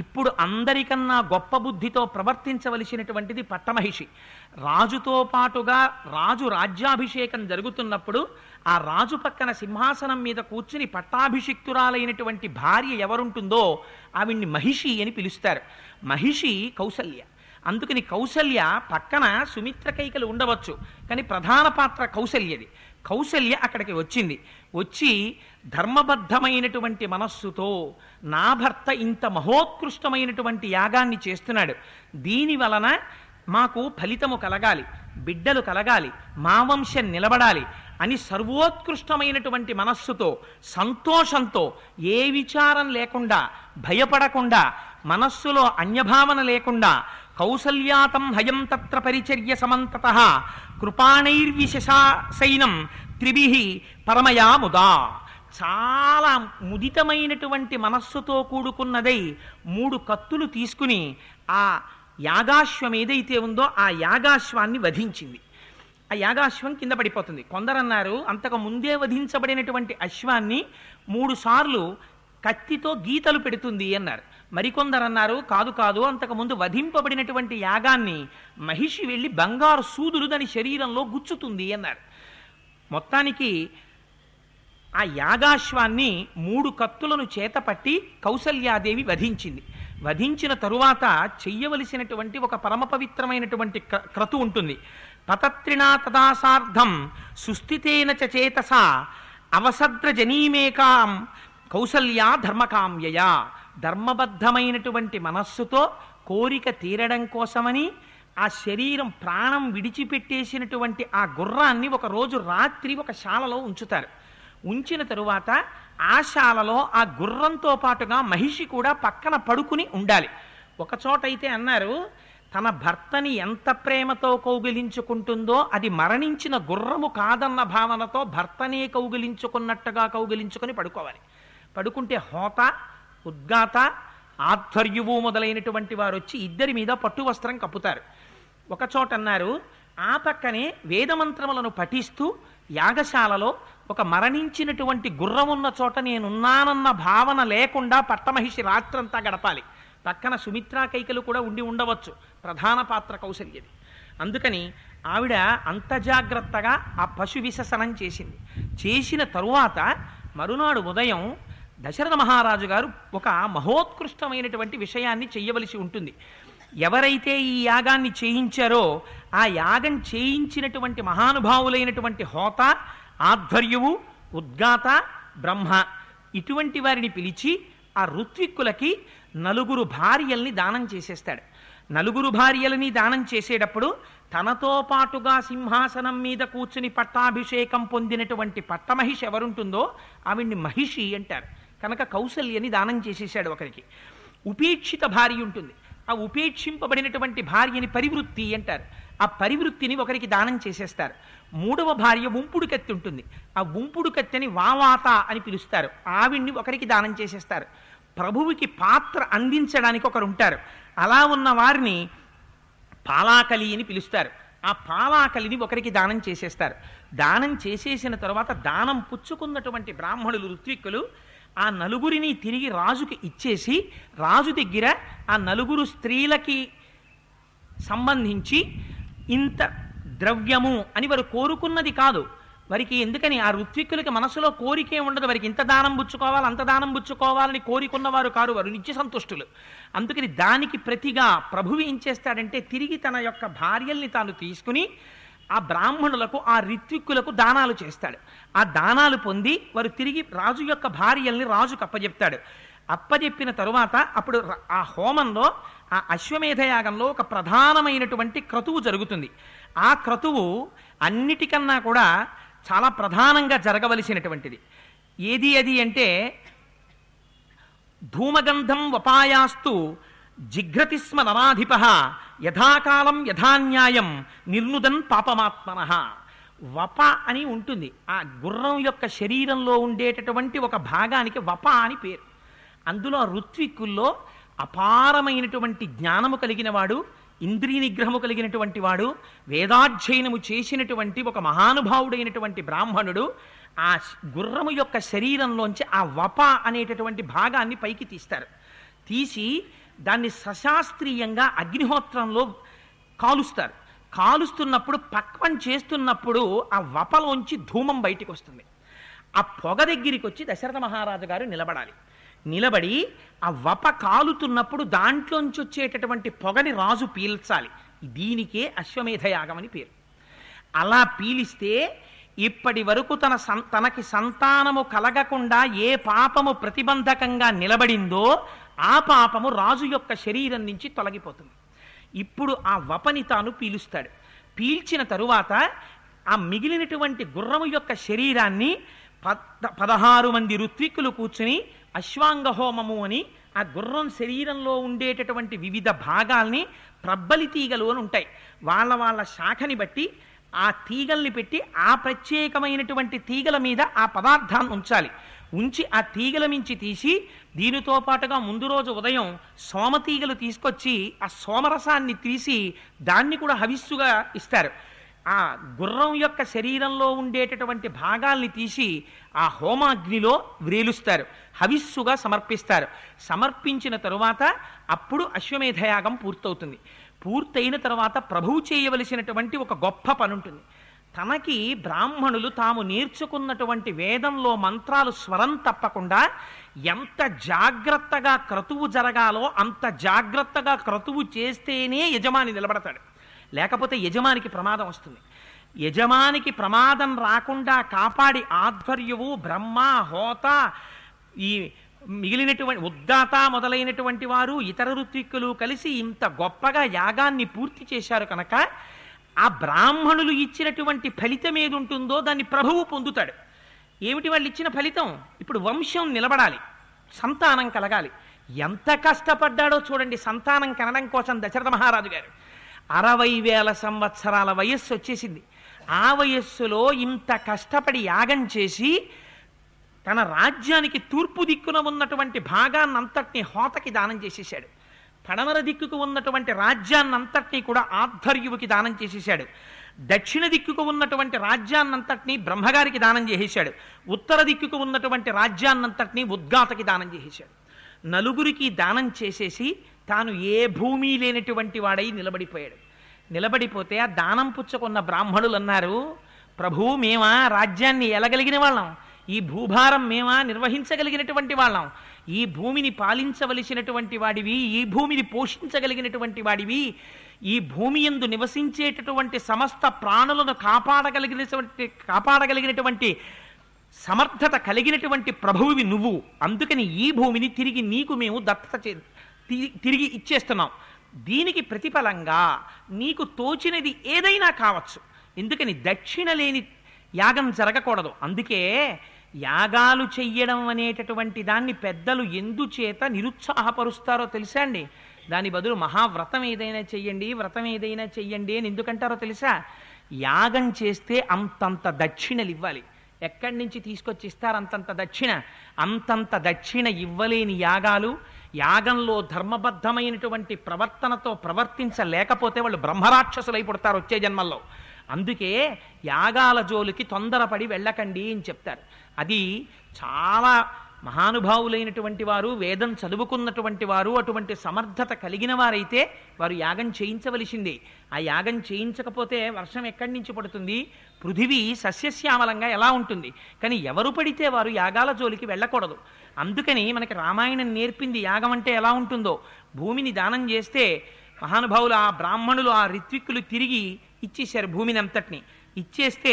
ఇప్పుడు అందరికన్నా గొప్ప బుద్ధితో ప్రవర్తించవలసినటువంటిది పట్టమహిషి. రాజుతో పాటుగా రాజు రాజ్యాభిషేకం జరుగుతున్నప్పుడు ఆ రాజు పక్కన సింహాసనం మీద కూర్చుని పట్టాభిషిక్తురాలైనటువంటి భార్య ఎవరుంటుందో ఆవిడ్ని మహిషి అని పిలుస్తారు. మహిషి కౌసల్య. అందుకని కౌసల్య పక్కన సుమిత్రకైకలు ఉండవచ్చు, కానీ ప్రధాన పాత్ర కౌసల్యది. కౌసల్య అక్కడికి వచ్చింది. వచ్చి ధర్మబద్ధమైనటువంటి మనస్సుతో నా భర్త ఇంత మహోత్కృష్టమైనటువంటి యాగాన్ని చేస్తున్నాడు, దీని వలన మాకు ఫలితము కలగాలి, బిడ్డలు కలగాలి, మా వంశం నిలబడాలి అని సర్వోత్కృష్టమైనటువంటి మనస్సుతో సంతోషంతో ఏ విచారం లేకుండా భయపడకుండా మనస్సులో అన్యభావన లేకుండా కౌసల్యాతం హయం తత్ర పరిచర్య సమంతతః కృపాణైర్విశేషైనం త్రిభిః పరమయా ముదా. చాలా ముదితమైనటువంటి మనస్సుతో కూడుకున్నదై 3 కత్తులు తీసుకుని ఆ యాగాశ్వం ఏదైతే ఉందో ఆ యాగాశ్వాన్ని వధించింది. ఆ యాగాశ్వం కింద పడిపోతుంది. కొందరన్నారు అంతకు ముందే వధించబడినటువంటి అశ్వాన్ని 3 సార్లు కత్తితో గీతలు పెడుతుంది అన్నారు. మరికొందరు అన్నారు కాదు కాదు, అంతకుముందు వధింపబడినటువంటి యాగాన్ని మహిషి వెళ్ళి బంగారు సూదులు దాని శరీరంలో గుచ్చుతుంది అన్నారు. మొత్తానికి ఆ యాగాశ్వాన్ని 3 కత్తులను చేతపట్టి కౌసల్యాదేవి వధించింది. వధించిన తరువాత చెయ్యవలసినటువంటి ఒక పరమ పవిత్రమైనటువంటి క్రతు ఉంటుంది. పతత్రిణా తదాసార్ధం సుస్థితేన చేతస అవసద్ర జనీమేకాం కౌసల్యా ధర్మకామ్యయా. ధర్మబద్ధమైనటువంటి మనస్సుతో కోరిక తీరడం కోసమని ఆ శరీరం ప్రాణం విడిచిపెట్టేసినటువంటి ఆ గుర్రాన్ని ఒకరోజు రాత్రి ఒక శాలలో ఉంచుతారు. ఉంచిన తరువాత ఆ శాలలో ఆ గుర్రంతో పాటుగా మహిషి కూడా పక్కన పడుకుని ఉండాలి. ఒకచోటైతే అన్నారు, తన భర్తని ఎంత ప్రేమతో కౌగిలించుకుంటుందో అది మరణించిన గుర్రము కాదన్న భావనతో భర్తనే కౌగిలించుకున్నట్టుగా కౌగిలించుకొని పడుకోవాలి. పడుకుంటే హోత, ఉద్గాత, ఆధ్వర్యువు మొదలైనటువంటి వారు వచ్చి ఇద్దరి మీద పట్టు వస్త్రం కప్పుతారు. ఒకచోట అన్నారు, ఆ పక్కనే వేదమంత్రములను పఠిస్తూ యాగశాలలో ఒక మరణించినటువంటి గుర్రం ఉన్న చోట నేనున్నానన్న భావన లేకుండా పట్టమహిషి రాత్రంతా గడపాలి. పక్కన సుమిత్రా కైకలు కూడా ఉండి ఉండవచ్చు, ప్రధాన పాత్ర కౌసల్యది. అందుకని ఆవిడ అంత జాగ్రత్తగా ఆ పశు విససనం చేసింది. చేసిన తరువాత మరునాడు ఉదయం దశరథ మహారాజు గారు ఒక మహోత్కృష్టమైనటువంటి విషయాన్ని చెయ్యవలసి ఉంటుంది. ఎవరైతే ఈ యాగాన్ని చేయించారో ఆ యాగం చేయించినటువంటి మహానుభావులైనటువంటి హోత, ఆధ్వర్యువు, ఉద్గాత, బ్రహ్మ ఇటువంటి వారిని పిలిచి ఆ ఋత్విక్కులకి 4 భార్యల్ని దానం చేసేస్తాడు. 4 భార్యలని దానం చేసేటప్పుడు తనతో పాటుగా సింహాసనం మీద కూర్చుని పట్టాభిషేకం పొందినటువంటి పట్టమహిషి ఎవరుంటుందో ఆవిడ్ని మహిషి అంటారు. కనుక కౌసల్యని దానం చేసేసాడు ఒకరికి. ఉపేక్షిత భార్య ఉంటుంది, ఆ ఉపేక్షింపబడినటువంటి భార్యని పరివృత్తి అంటారు. ఆ పరివృత్తిని ఒకరికి దానం చేసేస్తారు. 3వ భార్య ఉంపుడు కత్తి ఉంటుంది, ఆ ఉంపుడు కత్తెని వావాత అని పిలుస్తారు, ఆవిడ్ని ఒకరికి దానం చేసేస్తారు. ప్రభువుకి పాత్ర అందించడానికి ఒకరు ఉంటారు, అలా ఉన్న వారిని పాలాకలి అని పిలుస్తారు. ఆ పాలాకలిని ఒకరికి దానం చేసేస్తారు. దానం చేసేసిన తర్వాత దానం పుచ్చుకున్నటువంటి బ్రాహ్మణులు, ఋత్విక్కులు ఆ 4 తిరిగి రాజుకి ఇచ్చేసి రాజు దగ్గర ఆ 4 స్త్రీలకి సంబంధించి ఇంత ద్రవ్యము అని వారు కోరుకున్నది కాదు. వారికి ఎందుకని ఆ ఋత్విక్కులకి మనసులో కోరికే ఉండదు, వారికి ఇంత దానం పుచ్చుకోవాలి అంత దానం పుచ్చుకోవాలని కోరికున్నవారు కారు, వారు నిత్య సంతుష్టులు. అందుకని దానికి ప్రతిగా ప్రభువు ఏం చేస్తాడంటే తిరిగి తన యొక్క భార్యల్ని తాను తీసుకుని ఆ బ్రాహ్మణులకు, ఆ ఋత్విక్కులకు దానాలు చేస్తాడు. ఆ దానాలు పొంది వారు తిరిగి రాజు యొక్క భార్యల్ని రాజుకు అప్పజెప్తాడు. అప్పజెప్పిన తరువాత అప్పుడు ఆ హోమంలో, ఆ అశ్వమేధయాగంలో ఒక ప్రధానమైనటువంటి క్రతువు జరుగుతుంది. ఆ క్రతువు అన్నిటికన్నా కూడా చాలా ప్రధానంగా జరగవలసినటువంటిది. ఏది అది అంటే ధూమగంధం వపాయాస్తు జిఘ్రతి స్మ నరాధిప యథాకాలం యథాన్యాయం నిర్నుదన్ పాపమాత్మనః. వప అని ఉంటుంది, ఆ గుర్రం యొక్క శరీరంలో ఉండేటటువంటి ఒక భాగానికి వప అని పేరు. అందులో ఋత్విక్కుల్లో అపారమైనటువంటి జ్ఞానము కలిగిన వాడు, ఇంద్రియ నిగ్రహము కలిగినటువంటి వాడు, వేదాధ్యయనము చేసినటువంటి ఒక మహానుభావుడైనటువంటి బ్రాహ్మణుడు ఆ గుర్రము యొక్క శరీరంలోంచి ఆ వప అనేటటువంటి భాగాన్ని పైకి తీస్తారు. తీసి దాన్ని సశాస్త్రీయంగా అగ్నిహోత్రంలో కాలుస్తారు. కాలుస్తున్నప్పుడు పక్వం చేస్తున్నప్పుడు ఆ వపలోంచి ధూమం బయటికి వస్తుంది. ఆ పొగ దగ్గరికి వచ్చి దశరథ మహారాజు గారు నిలబడాలి. నిలబడి ఆ వప కాలుతున్నప్పుడు దాంట్లోంచి వచ్చేటటువంటి పొగని రాజు పీల్చాలి. దీనికే అశ్వమేధయాగం అని పేరు. అలా పీలిస్తే ఇప్పటి వరకు తనకి సంతానము కలగకుండా ఏ పాపము ప్రతిబంధకంగా నిలబడిందో ఆ పాపము రాజు యొక్క శరీరం నుంచి తొలగిపోతుంది. ఇప్పుడు ఆ వపని తాను పీలుస్తాడు. పీల్చిన తరువాత ఆ మిగిలినటువంటి గుర్రము యొక్క శరీరాన్ని 16 మంది ఋత్విక్కులు కూర్చుని అశ్వాంగ హోమము అని ఆ గుర్రం శరీరంలో ఉండేటటువంటి వివిధ భాగాల్ని ప్రబ్బలి తీగలు అని ఉంటాయి, వాళ్ళ వాళ్ళ శాఖని బట్టి ఆ తీగల్ని పెట్టి ఆ ప్రత్యేకమైనటువంటి తీగల మీద ఆ పదార్థాన్ని ఉంచాలి. ఉంచి ఆ తీగల మించి తీసి దీనితో పాటుగా ముందు రోజు ఉదయం సోమతీగలు తీసుకొచ్చి ఆ సోమరసాన్ని తీసి దాన్ని కూడా హవిస్సుగా ఇస్తారు. ఆ గుర్రం యొక్క శరీరంలో ఉండేటటువంటి భాగాల్ని తీసి ఆ హోమాగ్నిలో వ్రేలుస్తారు, హవిస్సుగా సమర్పిస్తారు. సమర్పించిన తరువాత అప్పుడు అశ్వమేధయాగం పూర్తవుతుంది. పూర్తయిన తర్వాత ప్రభువు చేయవలసినటువంటి ఒక గొప్ప పని ఉంటుంది. తనకి బ్రాహ్మణులు తాము నేర్చుకున్నటువంటి వేదంలో మంత్రాలు స్వరం తప్పకుండా ఎంత జాగ్రత్తగా క్రతువు జరగాలో అంత జాగ్రత్తగా క్రతువు చేస్తేనే యజమాని నిలబడతాడు. లేకపోతే యజమానికి ప్రమాదం వస్తుంది. యజమానికి ప్రమాదం రాకుండా కాపాడి ఆధ్వర్యువు బ్రహ్మ, హోత, ఈ మిగిలినటువంటి ఉద్గాత మొదలైనటువంటి వారు ఇతర ఋత్విక్కులు కలిసి ఇంత గొప్పగా యాగాన్ని పూర్తి చేశారు కనుక ఆ బ్రాహ్మణులు ఇచ్చినటువంటి ఫలితం ఏది ఉంటుందో దాన్ని ప్రభువు పొందుతాడు. ఏమిటి వాళ్ళు ఇచ్చిన ఫలితం? ఇప్పుడు వంశం నిలబడాలి, సంతానం కలగాలి. ఎంత కష్టపడ్డాడో చూడండి సంతానం కనడం కోసం దశరథ మహారాజు గారు. 60,000 సంవత్సరాల వయస్సు వచ్చేసింది. ఆ వయస్సులో ఇంత కష్టపడి యాగం చేసి తన రాజ్యానికి తూర్పు దిక్కున ఉన్నటువంటి భాగాన్నంతటినీ హోతకి దానం చేసేశాడు. పడమర దిక్కుకు ఉన్నటువంటి రాజ్యాన్నంతటినీ కూడా ఆధ్వర్యువుకి దానం చేసేశాడు. దక్షిణ దిక్కుకు ఉన్నటువంటి రాజ్యాన్నంతటినీ బ్రహ్మగారికి దానం చేసేశాడు. ఉత్తర దిక్కుకు ఉన్నటువంటి రాజ్యాన్నంతటినీ ఉద్గాతకి దానం చేసేశాడు. నలుగురికి దానం చేసేసి తాను ఏ భూమి లేనటువంటి వాడై నిలబడిపోయాడు. నిలబడిపోతే ఆ దానం పుచ్చుకున్న బ్రాహ్మణులు అన్నారు, ప్రభు మేమా రాజ్యాన్ని ఎలగలిగిన వాళ్ళం, ఈ భూభారం మేమా నిర్వహించగలిగినటువంటి వాళ్ళం, ఈ భూమిని పాలించవలసినటువంటి వాడివి, ఈ భూమిని పోషించగలిగినటువంటి వాడివి, ఈ భూమి యందు నివసించేటటువంటి సమస్త ప్రాణులను కాపాడగలిగినటువంటి సమర్థత కలిగినటువంటి ప్రభువువి నువ్వు. అందుకని ఈ భూమిని తిరిగి నీకు మేము దత్తత తిరిగి ఇచ్చేస్తున్నాం. దీనికి ప్రతిఫలంగా నీకు తోచినది ఏదైనా కావచ్చు. ఎందుకని దక్షిణ లేని యాగం జరగకూడదు. అందుకే యాగాలు చెయ్యడం అనేటటువంటి దాన్ని పెద్దలు ఎందుచేత నిరుత్సాహపరుస్తారో తెలుసా అండి? దాని బదులు మహావ్రతం ఏదైనా చెయ్యండి, వ్రతం ఏదైనా చెయ్యండి అని ఎందుకంటారో తెలుసా? యాగం చేస్తే అంతంత దక్షిణలు ఇవ్వాలి. ఎక్కడి నుంచి తీసుకొచ్చి ఇస్తారు అంతంత దక్షిణ? అంతంత దక్షిణ ఇవ్వలేని యాగాలు, యాగంలో ధర్మబద్ధమైనటువంటి ప్రవర్తనతో ప్రవర్తించలేకపోతే వాళ్ళు బ్రహ్మరాక్షసులై పుడతారు వచ్చే జన్మల్లో. అందుకే యాగాల జోలికి తొందరపడి వెళ్ళకండి అని చెప్తారు. అది చాలా మహానుభావులైనటువంటి వారు, వేదం చదువుకున్నటువంటి వారు, అటువంటి సమర్థత కలిగిన వారైతే వారు యాగం చేయించవలసిందే. ఆ యాగం చేయించకపోతే వర్షం ఎక్కడి నుంచి పడుతుంది? పృథివీ సస్యశ్యామలంగా ఎలా ఉంటుంది? కానీ ఎవరు పడితే వారు యాగాల జోలికి వెళ్ళకూడదు. అందుకని మనకి రామాయణం నేర్పింది యాగం అంటే ఎలా ఉంటుందో. భూమిని దానం చేస్తే మహానుభావులు ఆ బ్రాహ్మణులు ఆ ఋత్విక్కులు తిరిగి ఇచ్చేశారు భూమిని అంతటిని. ఇచ్చేస్తే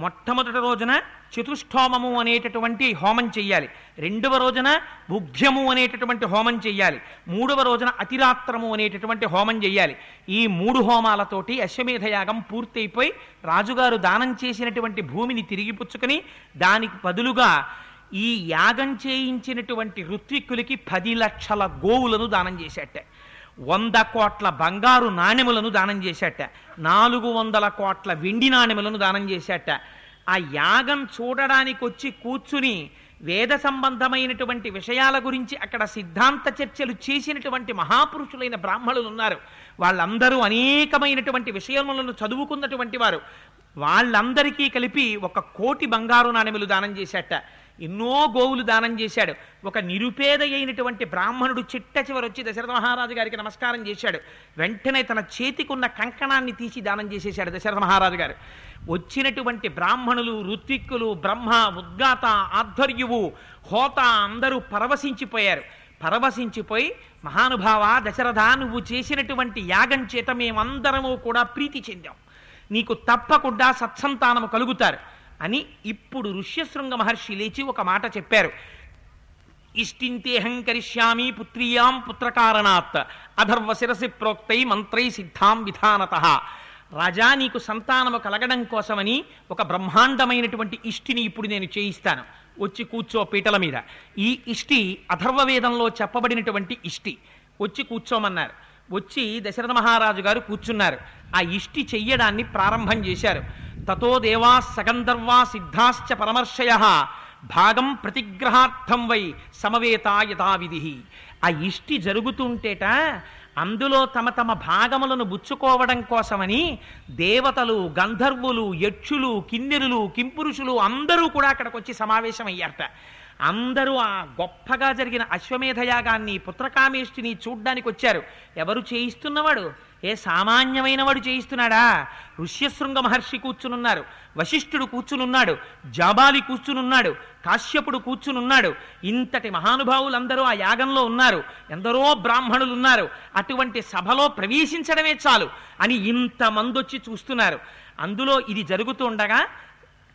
మొట్టమొదటి రోజున చతుష్ఠోమము అనేటటువంటి హోమం చెయ్యాలి, రెండవ రోజున ఉగ్ధ్యము అనేటటువంటి హోమం చెయ్యాలి, మూడవ రోజున అతిరాత్రము అనేటటువంటి హోమం చెయ్యాలి. ఈ 3 హోమాలతోటి అశ్వమేధయాగం పూర్తయిపోయి రాజుగారు దానం చేసినటువంటి భూమిని తిరిగి పుచ్చుకొని దానికి బదులుగా ఈ యాగం చేయించినటువంటి ఋత్విక్కులకి 10 లక్షల గోవులను దానం చేశాట, 100 కోట్ల బంగారు నాణెములను దానం చేశాట, 400 కోట్ల వెండి నాణెములను దానం చేశాట. ఆ యాగం చూడడానికి వచ్చి కూర్చుని వేద సంబంధమైనటువంటి విషయాల గురించి అక్కడ సిద్ధాంత చర్చలు చేసినటువంటి మహాపురుషులైన బ్రాహ్మణులు ఉన్నారు. వాళ్ళందరూ అనేకమైనటువంటి విషయములను చదువుకున్నటువంటి వారు. వాళ్ళందరికీ కలిపి 1 కోటి బంగారు నాణెములు దానం చేశాట. ఎన్నో గోవులు దానం చేశాడు. ఒక నిరుపేద అయినటువంటి బ్రాహ్మణుడు చిట్ట చివరి వచ్చి దశరథ మహారాజు గారికి నమస్కారం చేశాడు. వెంటనే తన చేతికున్న కంకణాన్ని తీసి దానం చేసేశాడు దశరథ మహారాజు గారు. వచ్చినటువంటి బ్రాహ్మణులు, ఋత్విక్కులు, బ్రహ్మ, ఉద్గాత, ఆధ్వర్యువు, హోత అందరూ పరవశించిపోయారు. పరవశించిపోయి, మహానుభావ దశరథ, నువ్వు చేసినటువంటి యాగం చేత మేమందరము కూడా ప్రీతి చెందాం, నీకు తప్పకుండా సత్సంతానము కలుగుతారు అని ఇప్పుడు ఋష్యశృంగ మహర్షి లేచి ఒక మాట చెప్పారు. ఇష్టింతేహం కరిష్యామి పుత్రియాం పుత్రకారణాత్ అధర్వ శిరసి ప్రోక్తై మంత్రై సిద్ధాం విధానతః. రాజా, నీకు సంతానము కలగడం కోసమని ఒక బ్రహ్మాండమైనటువంటి ఇష్టిని ఇప్పుడు నేను చేయిస్తాను, వచ్చి కూర్చో పీటల మీద. ఈ ఇష్టి అథర్వవేదంలో చెప్పబడినటువంటి ఇష్టి. వచ్చి కూర్చోమన్నారు. వచ్చి దశరథ మహారాజు గారు కూర్చున్నారు. ఆ ఇష్టి చెయ్యడాన్ని ప్రారంభం చేశారు. తతో దేవా సగంధర్వా సిద్ధాశ్చ పరమర్షయ భాగం ప్రతిగ్రహార్థం వై సమవేత యథావిధి. ఆ ఇష్టి జరుగుతుంటేట అందులో తమ తమ భాగములను బుచ్చుకోవడం కోసమని దేవతలు, గంధర్వులు, యక్షులు, కిన్నెరులు, కింపురుషులు అందరూ కూడా అక్కడికి వచ్చి సమావేశమయ్యారట. అందరూ ఆ గొప్పగా జరిగిన అశ్వమేధ యాగాన్ని, పుత్రకామేష్టిని చూడ్డానికి వచ్చారు. ఎవరు చేయిస్తున్నవాడు? ఏ సామాన్యమైన వాడు చేయిస్తున్నాడా? ఋష్యశృంగ మహర్షి కూర్చునున్నారు, వశిష్ఠుడు కూర్చునున్నాడు, జాబాలి కూర్చునున్నాడు, కాశ్యపుడు కూర్చునున్నాడు. ఇంతటి మహానుభావులందరూ ఆ యాగంలో ఉన్నారు. ఎందరో బ్రాహ్మణులు ఉన్నారు. అటువంటి సభలో ప్రవేశించడమే చాలు అని ఇంతమంది వచ్చి చూస్తున్నారు. అందులో ఇది జరుగుతుండగా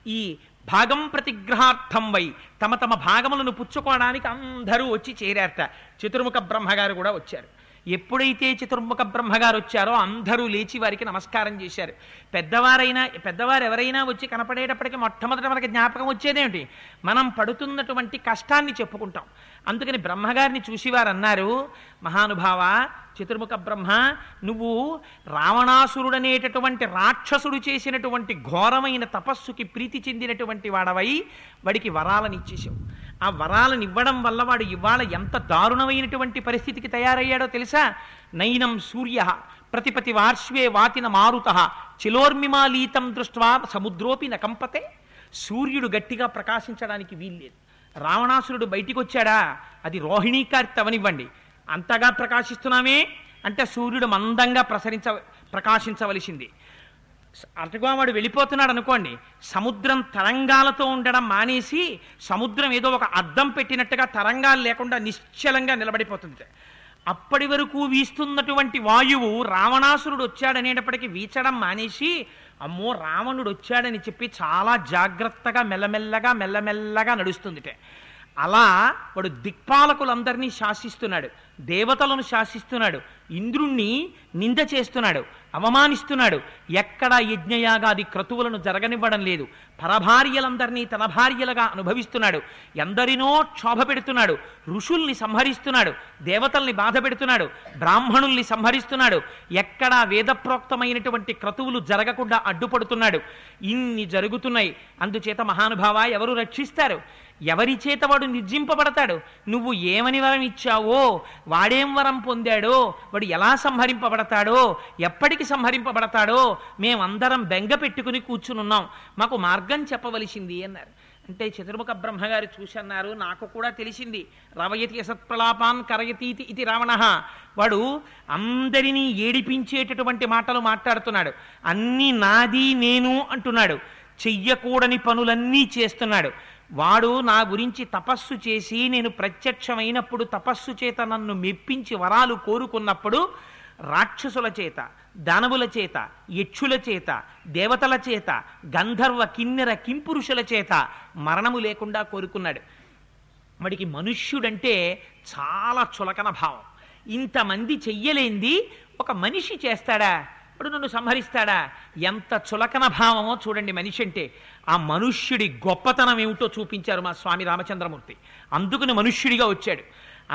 ఈ భాగం ప్రతిగ్రహార్థం వై తమ తమ భాగములను పుచ్చుకోవడానికి అందరూ వచ్చి చేరారట. చతుర్ముఖ బ్రహ్మగారు కూడా వచ్చారు. ఎప్పుడైతే చతుర్ముఖ బ్రహ్మగారు వచ్చారో అందరూ లేచి వారికి నమస్కారం చేశారు. పెద్దవారు ఎవరైనా వచ్చి కనపడేటప్పటికీ మొట్టమొదట మనకి జ్ఞాపకం వచ్చేదేమిటి? మనం పడుతున్నటువంటి కష్టాన్ని చెప్పుకుంటాం. అందుకని బ్రహ్మగారిని చూసి వారు అన్నారు, మహానుభావ చతుర్ముఖ బ్రహ్మ, నువ్వు రావణాసురుడనేటటువంటి రాక్షసుడు చేసినటువంటి ఘోరమైన తపస్సుకి ప్రీతి చెందినటువంటి వాడవై వాడికి వరాలను ఇచ్చేసావు. ఆ వరాలను ఇవ్వడం వల్ల వాడు ఇవాళ ఎంత దారుణమైనటువంటి పరిస్థితికి తయారయ్యాడో తెలుసా? నైనం సూర్య ప్రతిపతి వార్ష్వే వాతిన మారుత చిలోర్మిమాలీతం దృష్ట్వా సముద్రోపి నకంపతే. సూర్యుడు గట్టిగా ప్రకాశించడానికి వీల్లేదు. రావణాసురుడు బయటికి వచ్చాడా, అది రోహిణీకార్తె అవనివ్వండి, అంతగా ప్రకాశిస్తున్నామే అంటే సూర్యుడు మందంగా ప్రకాశించవలసింది. అటుగా వాడు వెళ్ళిపోతున్నాడు అనుకోండి, సముద్రం తరంగాలతో ఉండడం మానేసి సముద్రం ఏదో ఒక అద్దం పెట్టినట్టుగా తరంగాలు లేకుండా నిశ్చలంగా నిలబడిపోతుంది. అప్పటి వరకు వీస్తున్నటువంటి వాయువు రావణాసురుడు వచ్చాడనేటప్పటికీ వీచడం మానేసి, అమ్మో రావణుడు వచ్చాడని చెప్పి చాలా జాగ్రత్తగా మెల్లమెల్లగా నడుస్తుంది. అలా వాడు దిక్పాలకులందరినీ శాసిస్తున్నాడు, దేవతలను శాసిస్తున్నాడు, ఇంద్రుణ్ణి నింద చేస్తున్నాడు, అవమానిస్తున్నాడు. ఎక్కడ యజ్ఞయాగాది క్రతువులను జరగనివ్వడం లేదు. పరభార్యలందరినీ తన భార్యలుగా అనుభవిస్తున్నాడు. ఎందరినో క్షోభ పెడుతున్నాడు. ఋషుల్ని సంహరిస్తున్నాడు, దేవతల్ని బాధ పెడుతున్నాడు, బ్రాహ్మణుల్ని సంహరిస్తున్నాడు. ఎక్కడా వేదప్రోక్తమైనటువంటి క్రతువులు జరగకుండా అడ్డుపడుతున్నాడు. ఇన్ని జరుగుతున్నాయి. అందుచేత మహానుభావ ఎవరు రక్షిస్తారు? ఎవరి చేత వాడు నిర్జింపబడతాడు? నువ్వు ఏమని వరం ఇచ్చావో, వాడేం వరం పొందాడో, వాడు ఎలా సంహరింపబడతాడో, ఎప్పటికి సంహరింపబడతాడో మేమందరం బెంగ పెట్టుకుని కూర్చునున్నాం. మాకు మార్గం చెప్పవలసింది అన్నారు. అంటే చతుర్ముఖ బ్రహ్మగారు చూసి అన్నారు, నాకు కూడా తెలిసింది. రవయతి అసత్ప్రలాపాన్ కరయతీతి ఇది రావణ. వాడు అందరినీ ఏడిపించేటటువంటి మాటలు మాట్లాడుతున్నాడు. అన్నీ నాది నేను అంటున్నాడు. చెయ్యకూడని పనులన్నీ చేస్తున్నాడు. వాడు నా గురించి తపస్సు చేసి నేను ప్రత్యక్షమైనప్పుడు తపస్సు చేత నన్ను మెప్పించి వరాలు కోరుకున్నప్పుడు రాక్షసుల చేత, దానవుల చేత, యక్షుల చేత, దేవతల చేత, గంధర్వ కిన్నెర కింపురుషుల చేత మరణము లేకుండా కోరుకున్నాడు. వాడికి మనుష్యుడంటే చాలా చులకన భావం. ఇంతమంది చెయ్యలేంది ఒక మనిషి చేస్తాడా? ఇప్పుడు నన్ను సంహరిస్తాడా? ఎంత చులకన భావమో చూడండి మనిషి అంటే. ఆ మనుష్యుడి గొప్పతనం ఏమిటో చూపించారు మా స్వామి రామచంద్రమూర్తి. అందుకని మనుష్యుడిగా వచ్చాడు.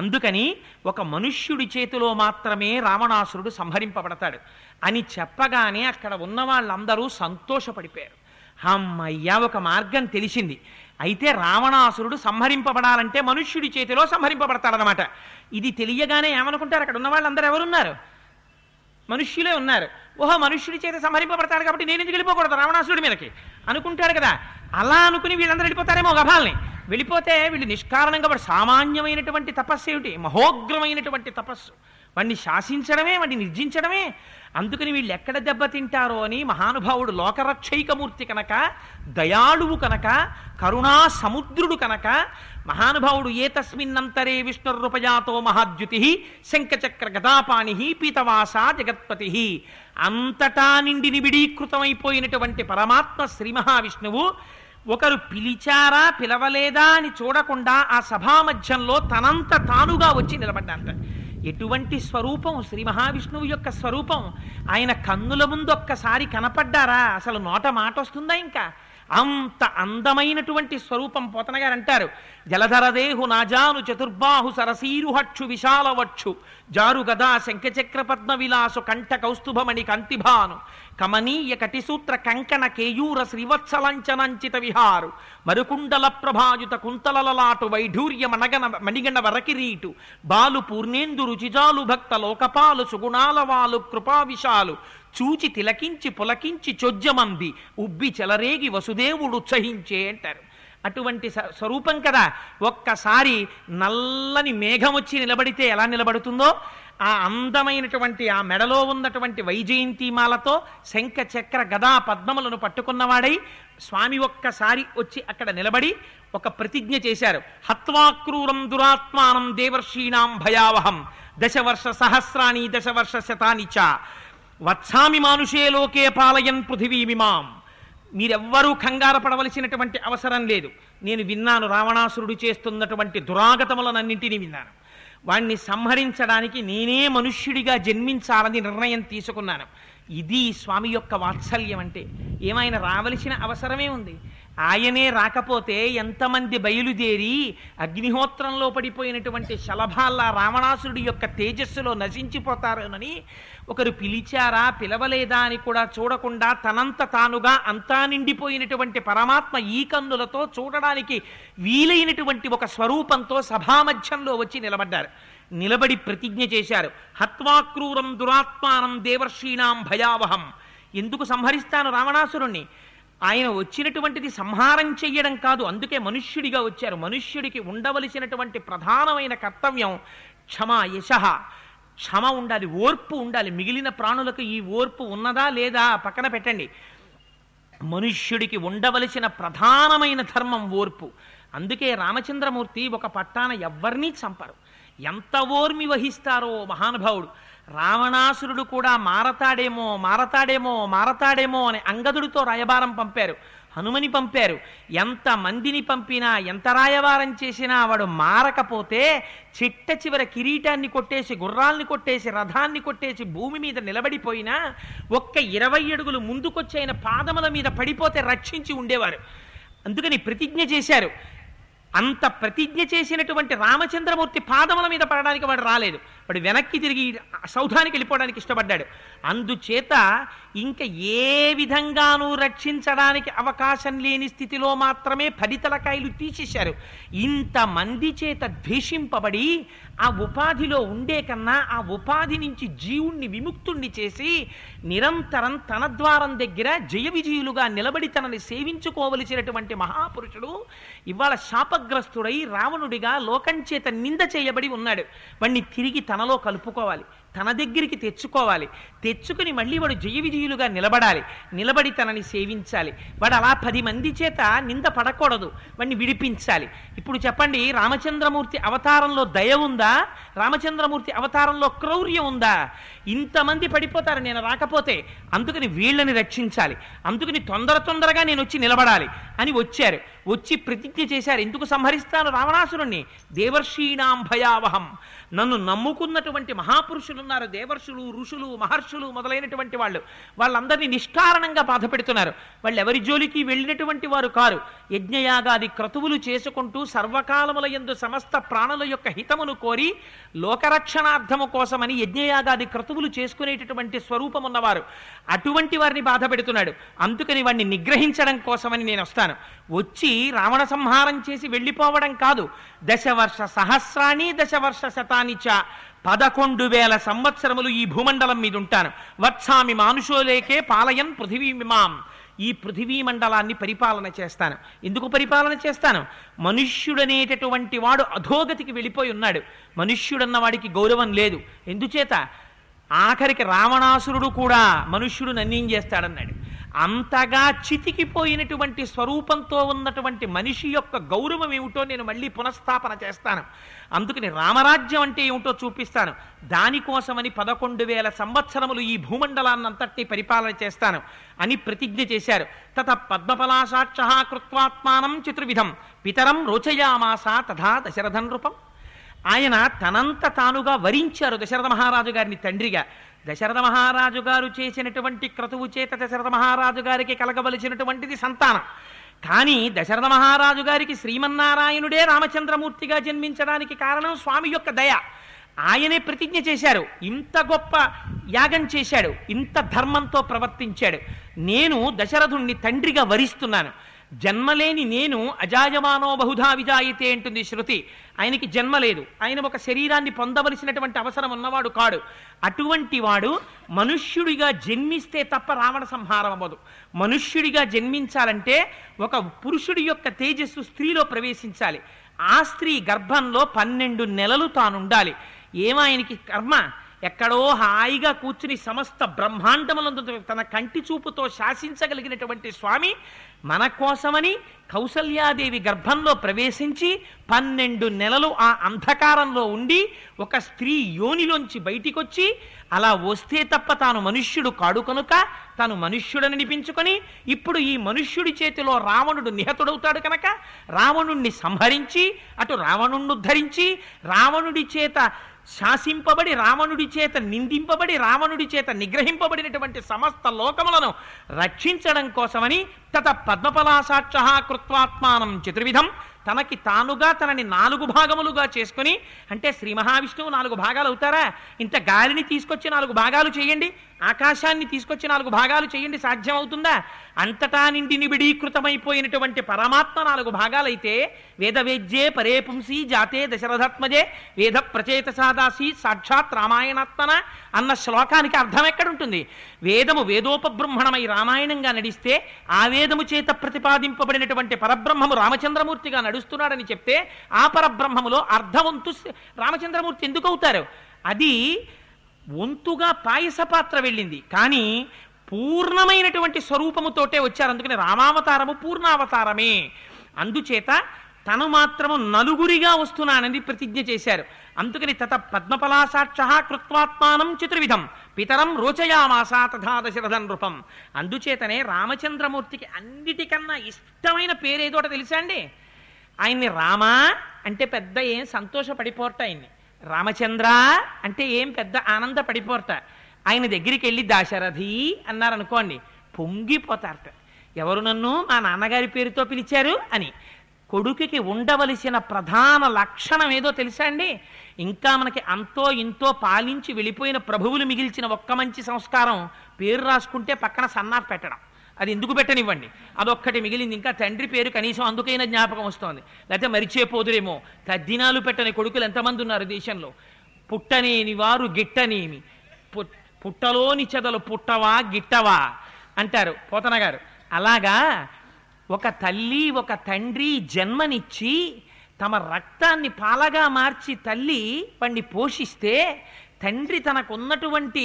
అందుకని ఒక మనుష్యుడి చేతిలో మాత్రమే రావణాసురుడు సంహరింపబడతాడు అని చెప్పగానే అక్కడ ఉన్న వాళ్ళందరూ సంతోషపడిపోయారు. అమ్మయ్యా, ఒక మార్గం తెలిసింది. అయితే రావణాసురుడు సంహరింపబడాలంటే మనుష్యుడి చేతిలో సంహరింపబడతాడనమాట. ఇది తెలియగానే ఏమనుకుంటారు అక్కడ ఉన్న వాళ్ళందరూ? ఎవరున్నారు? మనుష్యులే ఉన్నారు. ఓహో, మనుష్యుడి చేత సంహరింపబడతాడు కాబట్టి నేను ఎందుకు వెళ్ళిపోకూడదు రావణాసురుడి మీదకి అనుకుంటాడు కదా. అలా అనుకుని వీళ్ళందరూ వెళ్ళిపోతారేమో గభాల్ని. వెళ్ళిపోతే వీళ్ళు నిష్కారణంగా వాడు సామాన్యమైనటువంటి తపస్సు ఏమిటి? మహోగ్రమైనటువంటి తపస్సు. వాడిని శాసించడమే, వాడిని నిర్జించడమే. అందుకని వీళ్ళు ఎక్కడ దెబ్బతింటారో అని మహానుభావుడు లోకరక్షైకమూర్తి కనుక, దయాళువు కనుక, కరుణా సముద్రుడు కనుక మహానుభావుడు ఏ తస్మిన్నంతరే విష్ణురూపజాతో మహాద్యుతి శంఖచక్ర గదాపాణి పీతవాస జగత్పతి. అంతటా నిండి నిబిడీకృతమైపోయినటువంటి పరమాత్మ శ్రీ మహావిష్ణువు ఒకరు పిలిచారా పిలవలేదా అని చూడకుండా ఆ సభామధ్యంలో తనంత తానుగా వచ్చి నిలబడ్డాంట. ఎటువంటి స్వరూపం శ్రీ మహావిష్ణువు యొక్క స్వరూపం! ఆయన కన్నుల ముందు ఒక్కసారి కనపడ్డారా అసలు నోట మాట వస్తుందా? ఇంకా అంత అందమైనటువంటి స్వరూపం. పోతన గారు అంటారు, జలధరదేహు నాజాను చతుర్బాహు సరసీరుహక్షు విశాలవక్షు జారు గదా శంఖచక్ర పద్మ విలాసు కంఠ కౌస్తుభమణి కంతిభాను కమనీయ కటిసూత్ర కంకణ కేయూర శ్రీవత్సలంచనంచిత విహారు మరుకుండల ప్రభాయుత కుంతలలాటు వైఢూర్య మణిగణ వరకిరీటు బాలు పూర్ణేందు రుచిజాలు భక్త లోకపాలు సుగుణాల వాలు కృపావిశాలు చూచి తిలకించి పులకించి చొజ్జమంది ఉబ్బి చెలరేగి వసుదేవుడు ఉత్సహించే అంటారు. అటువంటి స్వరూపం కదా. ఒక్కసారి నల్లని మేఘం వచ్చి నిలబడితే ఎలా నిలబడుతుందో ఆ అందమైనటువంటి ఆ మెడలో ఉన్నటువంటి వైజయంతిమాలతో శంఖ చక్ర గదా పద్మములను పట్టుకున్నవాడై స్వామి ఒక్కసారి వచ్చి అక్కడ నిలబడి ఒక ప్రతిజ్ఞ చేశారు. హత్వాక్రూరం దురాత్మానం దేవర్షీణాం భయావహం దశవర్ష సహస్రాణి దశవర్ష శతాని చ వత్సామి మానుషే లోకే పాలయన్ పృథివీమిమాం. మీరెవ్వరూ కంగారు పడవలసినటువంటి అవసరం లేదు. నేను విన్నాను, రావణాసురుడు చేస్తున్నటువంటి దురాగతములనన్నింటినీ విన్నాను. వాణ్ణి సంహరించడానికి నేనే మనుష్యుడిగా జన్మించాలని నిర్ణయం తీసుకున్నాను. ఇది స్వామి యొక్క వాత్సల్యం అంటే. ఏమైనా రావలసిన అవసరమే ఉంది. ఆయనే రాకపోతే ఎంతమంది బయలుదేరి అగ్నిహోత్రంలో పడిపోయినటువంటి శలభాల్లా రావణాసురుడి యొక్క తేజస్సులో నశించిపోతారోనని ఒకరు పిలిచారా పిలవలేదా అని కూడా చూడకుండా తనంత తానుగా అంతా నిండిపోయినటువంటి పరమాత్మ ఈ కన్నులతో చూడడానికి వీలైనటువంటి ఒక స్వరూపంతో సభామధ్యంలో వచ్చి నిలబడ్డారు. నిలబడి ప్రతిజ్ఞ చేశారు. హత్వాక్రూరం దురాత్మానం దేవర్షీణాం భయావహం. ఎందుకు సంహరిస్తాను రావణాసురుణ్ణి? ఆయన వచ్చినటువంటిది సంహారం చెయ్యడం కాదు, అందుకే మనుష్యుడిగా వచ్చారు. మనుష్యుడికి ఉండవలసినటువంటి ప్రధానమైన కర్తవ్యం క్షమ యశః. క్షమ ఉండాలి, ఓర్పు ఉండాలి. మిగిలిన ప్రాణులకు ఈ ఓర్పు ఉన్నదా లేదా పక్కన పెట్టండి. మనుష్యుడికి ఉండవలసిన ప్రధానమైన ధర్మం ఓర్పు. అందుకే రామచంద్రమూర్తి ఒక పట్టాన ఎవ్వరినీ చంపరు. ఎంత ఓర్మి వహిస్తారో మహానుభావుడు. రావణాసురుడు కూడా మారతాడేమో మారతాడేమో మారతాడేమో అని అంగదుడితో రాయబారం పంపారు, హనుమని పంపారు. ఎంత మందిని పంపినా ఎంత రాయబారం చేసినా వాడు మారకపోతే చిట్ట చివర కిరీటాన్ని కొట్టేసి గుర్రాల్ని కొట్టేసి రథాన్ని కొట్టేసి భూమి మీద నిలబడిపోయినా ఒక్క 20 అడుగులు ముందుకొచ్చి ఆయన పాదముల మీద పడిపోతే రక్షించి ఉండేవారు. అందుకని ప్రతిజ్ఞ చేశారు. అంత ప్రతిజ్ఞ చేసినటువంటి రామచంద్రమూర్తి పాదముల మీద పడడానికి వాడు రాలేదు. వాడు వెనక్కి తిరిగి సౌధానికి వెళ్ళిపోవడానికి ఇష్టపడ్డాడు. అందుచేత ఇంకా ఏ విధంగానూ రక్షించడానికి అవకాశం లేని స్థితిలో మాత్రమే 10 తలకాయలు తీసేశారు. ఇంతమంది చేత ద్వేషింపబడి ఆ ఉపాధిలో ఉండే కన్నా ఆ ఉపాధి నుంచి జీవుణ్ణి విముక్తుణ్ణి చేసి నిరంతరం తన ద్వారం దగ్గర జయ విజయులుగా నిలబడి తనని సేవించుకోవలసినటువంటి మహాపురుషుడు ఇవాళ శాపగ్రస్తుడై రావణుడిగా లోకం చేత నింద చేయబడి ఉన్నాడు. వాణ్ణి తిరిగి తనలో కలుపుకోవాలి, తన దగ్గరికి తెచ్చుకోవాలి. తెచ్చుకుని మళ్ళీ వాడు జయ విజయులుగా నిలబడాలి, నిలబడి తనని సేవించాలి. వాడు అలా 10 మంది చేత నింద పడకూడదు, వాడిని విడిపించాలి. ఇప్పుడు చెప్పండి, రామచంద్రమూర్తి అవతారంలో దయ ఉందా? రామచంద్రమూర్తి అవతారంలో క్రౌర్యం ఉందా? ఇంతమంది పడిపోతారు నేను రాకపోతే. అందుకని వీళ్ళని రక్షించాలి, అందుకని తొందరగా నేను వచ్చి నిలబడాలి అని వచ్చారు. వచ్చి ప్రతిజ్ఞ చేశారు. ఎందుకు సంహరిస్తాను రావణాసురుణ్ణి? దేవర్షీణాం భయావహం. నన్ను నమ్ముకున్నటువంటి మహాపురుషులున్నారు, దేవర్షులు ఋషులు మహర్షులు మొదలైనటువంటి వాళ్ళందరినీ నిష్కారణంగా బాధ పెడుతున్నారు. వాళ్ళు ఎవరి జోలికి వెళ్ళినటువంటి వారు కారు. యజ్ఞయాగాది క్రతువులు చేసుకుంటూ సర్వకాలముల యందు సమస్త ప్రాణుల యొక్క హితమును కోరి లోకరక్షణార్థము కోసమని యజ్ఞయాగాది క్రతువులు చేసుకునేటటువంటి స్వరూపం ఉన్నవారు. అటువంటి వారిని బాధ పెడుతున్నాడు. అందుకని వాడిని నిగ్రహించడం కోసమని నేను వస్తాను. వచ్చి రావణ సంహారం చేసి వెళ్ళిపోవడం కాదు. దశవర్ష సహస్రాణి దశవర్ష శతాని చ 11,000 సంవత్సరములు ఈ భూమండలం మీద ఉంటాను. వత్సామి మానుషోలేకే పాలయన్ పృథివీమిమాం. ఈ పృథివీ మండలాన్ని పరిపాలన చేస్తాను. ఎందుకు పరిపాలన చేస్తాను? మనుష్యుడనేటటువంటి వాడు అధోగతికి వెళ్ళిపోయి ఉన్నాడు. మనుష్యుడన్న వాడికి గౌరవం లేదు. ఎందుచేత? ఆఖరికి రావణాసురుడు కూడా మనుష్యుడు నన్నేం చేస్తాడన్నాడు. అంతగా చితికిపోయినటువంటి స్వరూపంతో ఉన్నటువంటి మనిషి యొక్క గౌరవం ఏమిటో నేను మళ్ళీ పునఃస్థాపన చేస్తాను. అందుకని రామరాజ్యం అంటే ఏమిటో చూపిస్తాను. దానికోసమని 11,000 సంవత్సరములు ఈ భూమండలాన్నంతటి పరిపాలన చేస్తాను అని ప్రతిజ్ఞ చేశారు. తత పద్మపలాసాక్ష కృత్వాత్మానం చతుర్విధం పితరం రోచయామాస తథా దశరథ నృపం. ఆయన తనంత తానుగా వరించారు దశరథ మహారాజు గారిని తండ్రిగా. దశరథ మహారాజు గారు చేసినటువంటి క్రతువు చేత దశరథ మహారాజు గారికి కలగవలసినటువంటిది సంతానం. కానీ దశరథ మహారాజు గారికి శ్రీమన్నారాయణుడే రామచంద్రమూర్తిగా జన్మించడానికి కారణం స్వామి యొక్క దయ. ఆయనే ప్రతిజ్ఞ చేశారు, ఇంత గొప్ప యాగం చేశాడు, ఇంత ధర్మంతో ప్రవర్తించాడు, నేను దశరథుణ్ణి తండ్రిగా వరిస్తున్నాను. జన్మలేని నేను అజాయమానో బహుధా విజాయితే అంటుంది శృతి. ఆయనకి జన్మ లేదు, ఆయన ఒక శరీరాన్ని పొందవలసినటువంటి అవసరం ఉన్నవాడు కాడు. అటువంటి వాడు మనుష్యుడిగా జన్మిస్తే తప్ప రావణ సంహారం అవ్వదు. మనుష్యుడిగా జన్మించాలంటే ఒక పురుషుడి యొక్క తేజస్సు స్త్రీలో ప్రవేశించాలి. ఆ స్త్రీ గర్భంలో 12 నెలలు తానుండాలి. ఏమాయనకి కర్మ, ఎక్కడో హాయిగా కూర్చుని సమస్త బ్రహ్మాండములందు తన కంటి చూపుతో శాసించగలిగినటువంటి స్వామి మన కోసమని కౌసల్యాదేవి గర్భంలో ప్రవేశించి 12 నెలలు ఆ అంధకారంలో ఉండి ఒక స్త్రీ యోనిలోంచి బయటికొచ్చి, అలా వస్తే తప్ప తాను మనుష్యుడు కాడు కనుక తాను మనుష్యుడని అనిపించుకొని ఇప్పుడు ఈ మనుష్యుడి చేతిలో రావణుడు నిహతుడవుతాడు కనుక రావణుణ్ణి సంహరించి అటు రావణుణ్ణి ఉద్ధరించి రావణుడి చేత శాసింపబడి రావణుడి చేత నిందింపబడి రావణుడి చేత నిగ్రహింపబడినటువంటి సమస్త లోకములను రక్షించడం కోసమని తత పద్మపలాసాక్ష కృత్వాత్మానం చతుర్విధం, తనకి తానుగా తనని 4 భాగములుగా చేసుకుని, అంటే శ్రీ మహావిష్ణువు 4 భాగాలు అవుతారా? ఇంత గాలిని తీసుకొచ్చి 4 భాగాలు చేయండి, ఆకాశాన్ని తీసుకొచ్చి 4 భాగాలు చేయండి, సాధ్యం అవుతుందా? అంతటా నిండి నిబిడీకృతమైపోయినటువంటి పరమాత్మ 4 భాగాలైతే వేదవేద్యే పరే పుంసి జాతే దశరథాత్మజే వేద ప్రచేత సాదాసి సాక్షాత్ రామాయణాత్మన అన్న శ్లోకానికి అర్థం ఎక్కడుంటుంది? వేదము వేదోపబ్రహ్మణమై రామాయణంగా నడిస్తే ఆ వేదము చేత ప్రతిపాదింపబడినటువంటి పరబ్రహ్మము రామచంద్రమూర్తిగా నడుస్తున్నాడని చెప్తే ఆ పరబ్రహ్మములో అర్ధవంతు రామచంద్రమూర్తి ఎందుకు అవుతారు? అది వంతుగా పాయస పాత్ర వెళ్ళింది, కానీ పూర్ణమైనటువంటి స్వరూపముతోటే వచ్చారు. అందుకని రామావతారము పూర్ణావతారమే. అందుచేత తను మాత్రము 4గురిగా వస్తున్నానని ప్రతిజ్ఞ చేశారు. అందుకని తత పద్మపలాసాక్ష కృత్వాత్మానం చతుర్విధం పితరం రోచయామాసా తథా దశరథం నృపం. అందుచేతనే రామచంద్రమూర్తికి అన్నిటికన్నా ఇష్టమైన పేరేదోట తెలుసా అండి? ఆయన్ని రామ అంటే పెద్ద ఏం సంతోషపడిపోరట, ఆయన్ని రామచంద్ర అంటే ఏం పెద్ద ఆనందపడిపోరట. ఆయన దగ్గరికి వెళ్ళి దాశరథి అన్నారనుకోండి, పొంగిపోతారట. ఎవరు నన్ను మా నాన్నగారి పేరుతో పిలిచారు అని. కొడుకుకి ఉండవలసిన ప్రధాన లక్షణం ఏదో తెలుసా అండి? ఇంకా మనకి అంతో ఇంతో పాలించి వెళ్ళిపోయిన ప్రభువులు మిగిల్చిన ఒక్క మంచి సంస్కారం, పేరు రాసుకుంటే పక్కన సన్నాఫ్ పెట్టడం. అది ఎందుకు పెట్టనివ్వండి, అదొక్కటి మిగిలింది. ఇంకా తండ్రి పేరు కనీసం అందుకైనా జ్ఞాపకం వస్తోంది, లేకపోతే మరిచేపోదురేమో. తద్దినాలు పెట్టని కొడుకులు ఎంతమంది ఉన్నారు దేశంలో? పుట్టనేని వారు గిట్టనేమి, పుట్టలోని చెదలు పుట్టవా గిట్టవా అంటారు పోతన గారు. అలాగా ఒక తల్లి ఒక తండ్రి జన్మనిచ్చి తమ రక్తాన్ని పాలగా మార్చి తల్లి వాణ్ణి పోషిస్తే, తండ్రి తనకున్నటువంటి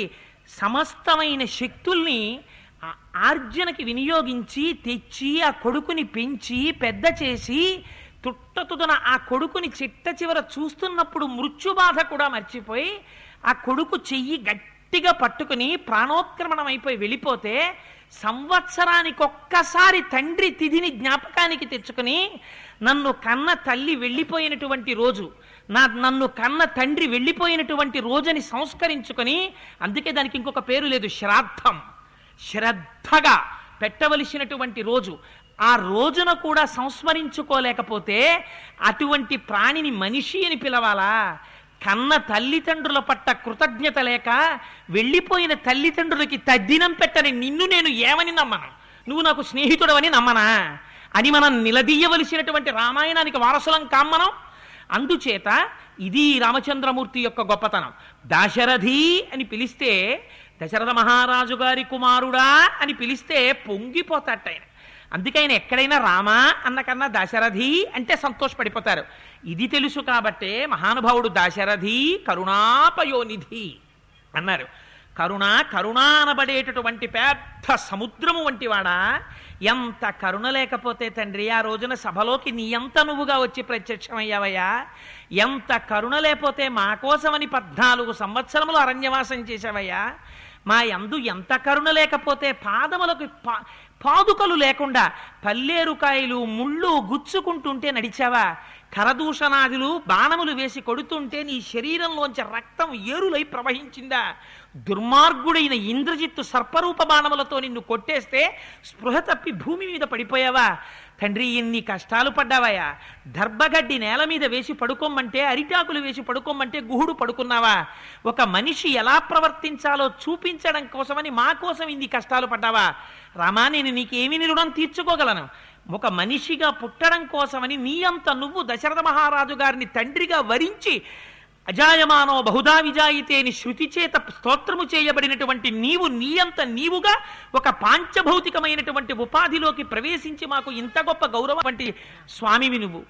సమస్తమైన శక్తుల్ని ఆర్జనకి వినియోగించి తెచ్చి ఆ కొడుకుని పెంచి పెద్ద చేసి తుట్టతుదన ఆ కొడుకుని చిట్ట చివర చూస్తున్నప్పుడు మృత్యుబాధ కూడా మర్చిపోయి ఆ కొడుకు చెయ్యి గట్టిగా పట్టుకుని ప్రాణోత్క్రమణం అయిపోయి వెళ్ళిపోతే సంవత్సరానికి ఒక్కసారి తండ్రి తిథిని జ్ఞాపకానికి తెచ్చుకుని నన్ను కన్న తల్లి వెళ్ళిపోయినటువంటి రోజు, నన్ను కన్న తండ్రి వెళ్ళిపోయినటువంటి రోజుని సంస్కరించుకొని, అందుకే దానికి ఇంకొక పేరు లేదు, శ్రాద్ధం. శ్రద్ధగా పెట్టవలసినటువంటి రోజు. ఆ రోజున కూడా సంస్మరించుకోలేకపోతే అటువంటి ప్రాణిని మనిషి అని పిలవాలా? కన్న తల్లిదండ్రుల పట్ల కృతజ్ఞత లేక వెళ్ళిపోయిన తల్లిదండ్రులకి తద్దినం పెట్టని నిన్ను నేను ఏమని నమ్మను? నువ్వు నాకు స్నేహితుడవని నమ్మనా అని మనం నిలదీయవలసినటువంటి రామాయణానికి వారసులం కాం మనం. అందుచేత ఇది రామచంద్రమూర్తి యొక్క గొప్పతనం. దాశరథి అని పిలిస్తే, దశరథ మహారాజు గారి కుమారుడా అని పిలిస్తే పొంగిపోతాట ఆయన. అందుకే ఆయన ఎక్కడైనా రామ అన్న కన్నా దాశరథి అంటే సంతోషపడిపోతారు. ఇది తెలుసు కాబట్టే మహానుభావుడు దాశరథి కరుణాపయోనిధి అన్నారు. కరుణ అనబడేటటువంటి పెద్ద సముద్రము వంటివాడా, ఎంత కరుణ లేకపోతే తండ్రి ఆ రోజున సభలోకి నీ ఎంత నువ్వుగా వచ్చి ప్రత్యక్షమయ్యావయ్యా? ఎంత కరుణ లేకపోతే మా కోసమని 14 సంవత్సరములు అరణ్యవాసం చేశావయ్యా? మా యందు ఎంత కరుణ లేకపోతే పాదములకు పాదుకలు లేకుండా పల్లేరుకాయలు ముళ్ళు గుచ్చుకుంటుంటే నడిచావా? కరదూషణాదులు బాణములు వేసి కొడుతుంటే నీ శరీరంలోంచి రక్తం ఏరులై ప్రవహించిందా? దుర్మార్గుడైన ఇంద్రజిత్తు సర్పరూప బాణములతో నిన్ను కొట్టేస్తే స్పృహ తప్పి భూమి మీద పడిపోయావా? తండ్రి, ఎన్ని కష్టాలు పడ్డావయ్యా! దర్భగడ్డి నేల మీద వేసి పడుకోమంటే, అరిటాకులు వేసి పడుకోమంటే గుహుడు పడుకున్నావా? ఒక మనిషి ఎలా ప్రవర్తించాలో చూపించడం కోసమని మా కోసం ఇన్ని కష్టాలు పడ్డావా? రామా, నేను నీకేమి రుణం తీర్చుకోగలను? ఒక మనిషిగా పుట్టడం కోసమని నీ అంత నువ్వు దశరథ మహారాజు గారిని తండ్రిగా వరించి అజాయమానో బహుదా విజాయితే అని శృతి చేత స్తోత్రము చేయబడినటువంటి నీవు నీ అంత నీవుగా ఒక పాంచభౌతికమైనటువంటి ఉపాధిలోకి ప్రవేశించి మాకు ఇంత గొప్ప గౌరవం వంటి స్వామివి నువ్వు.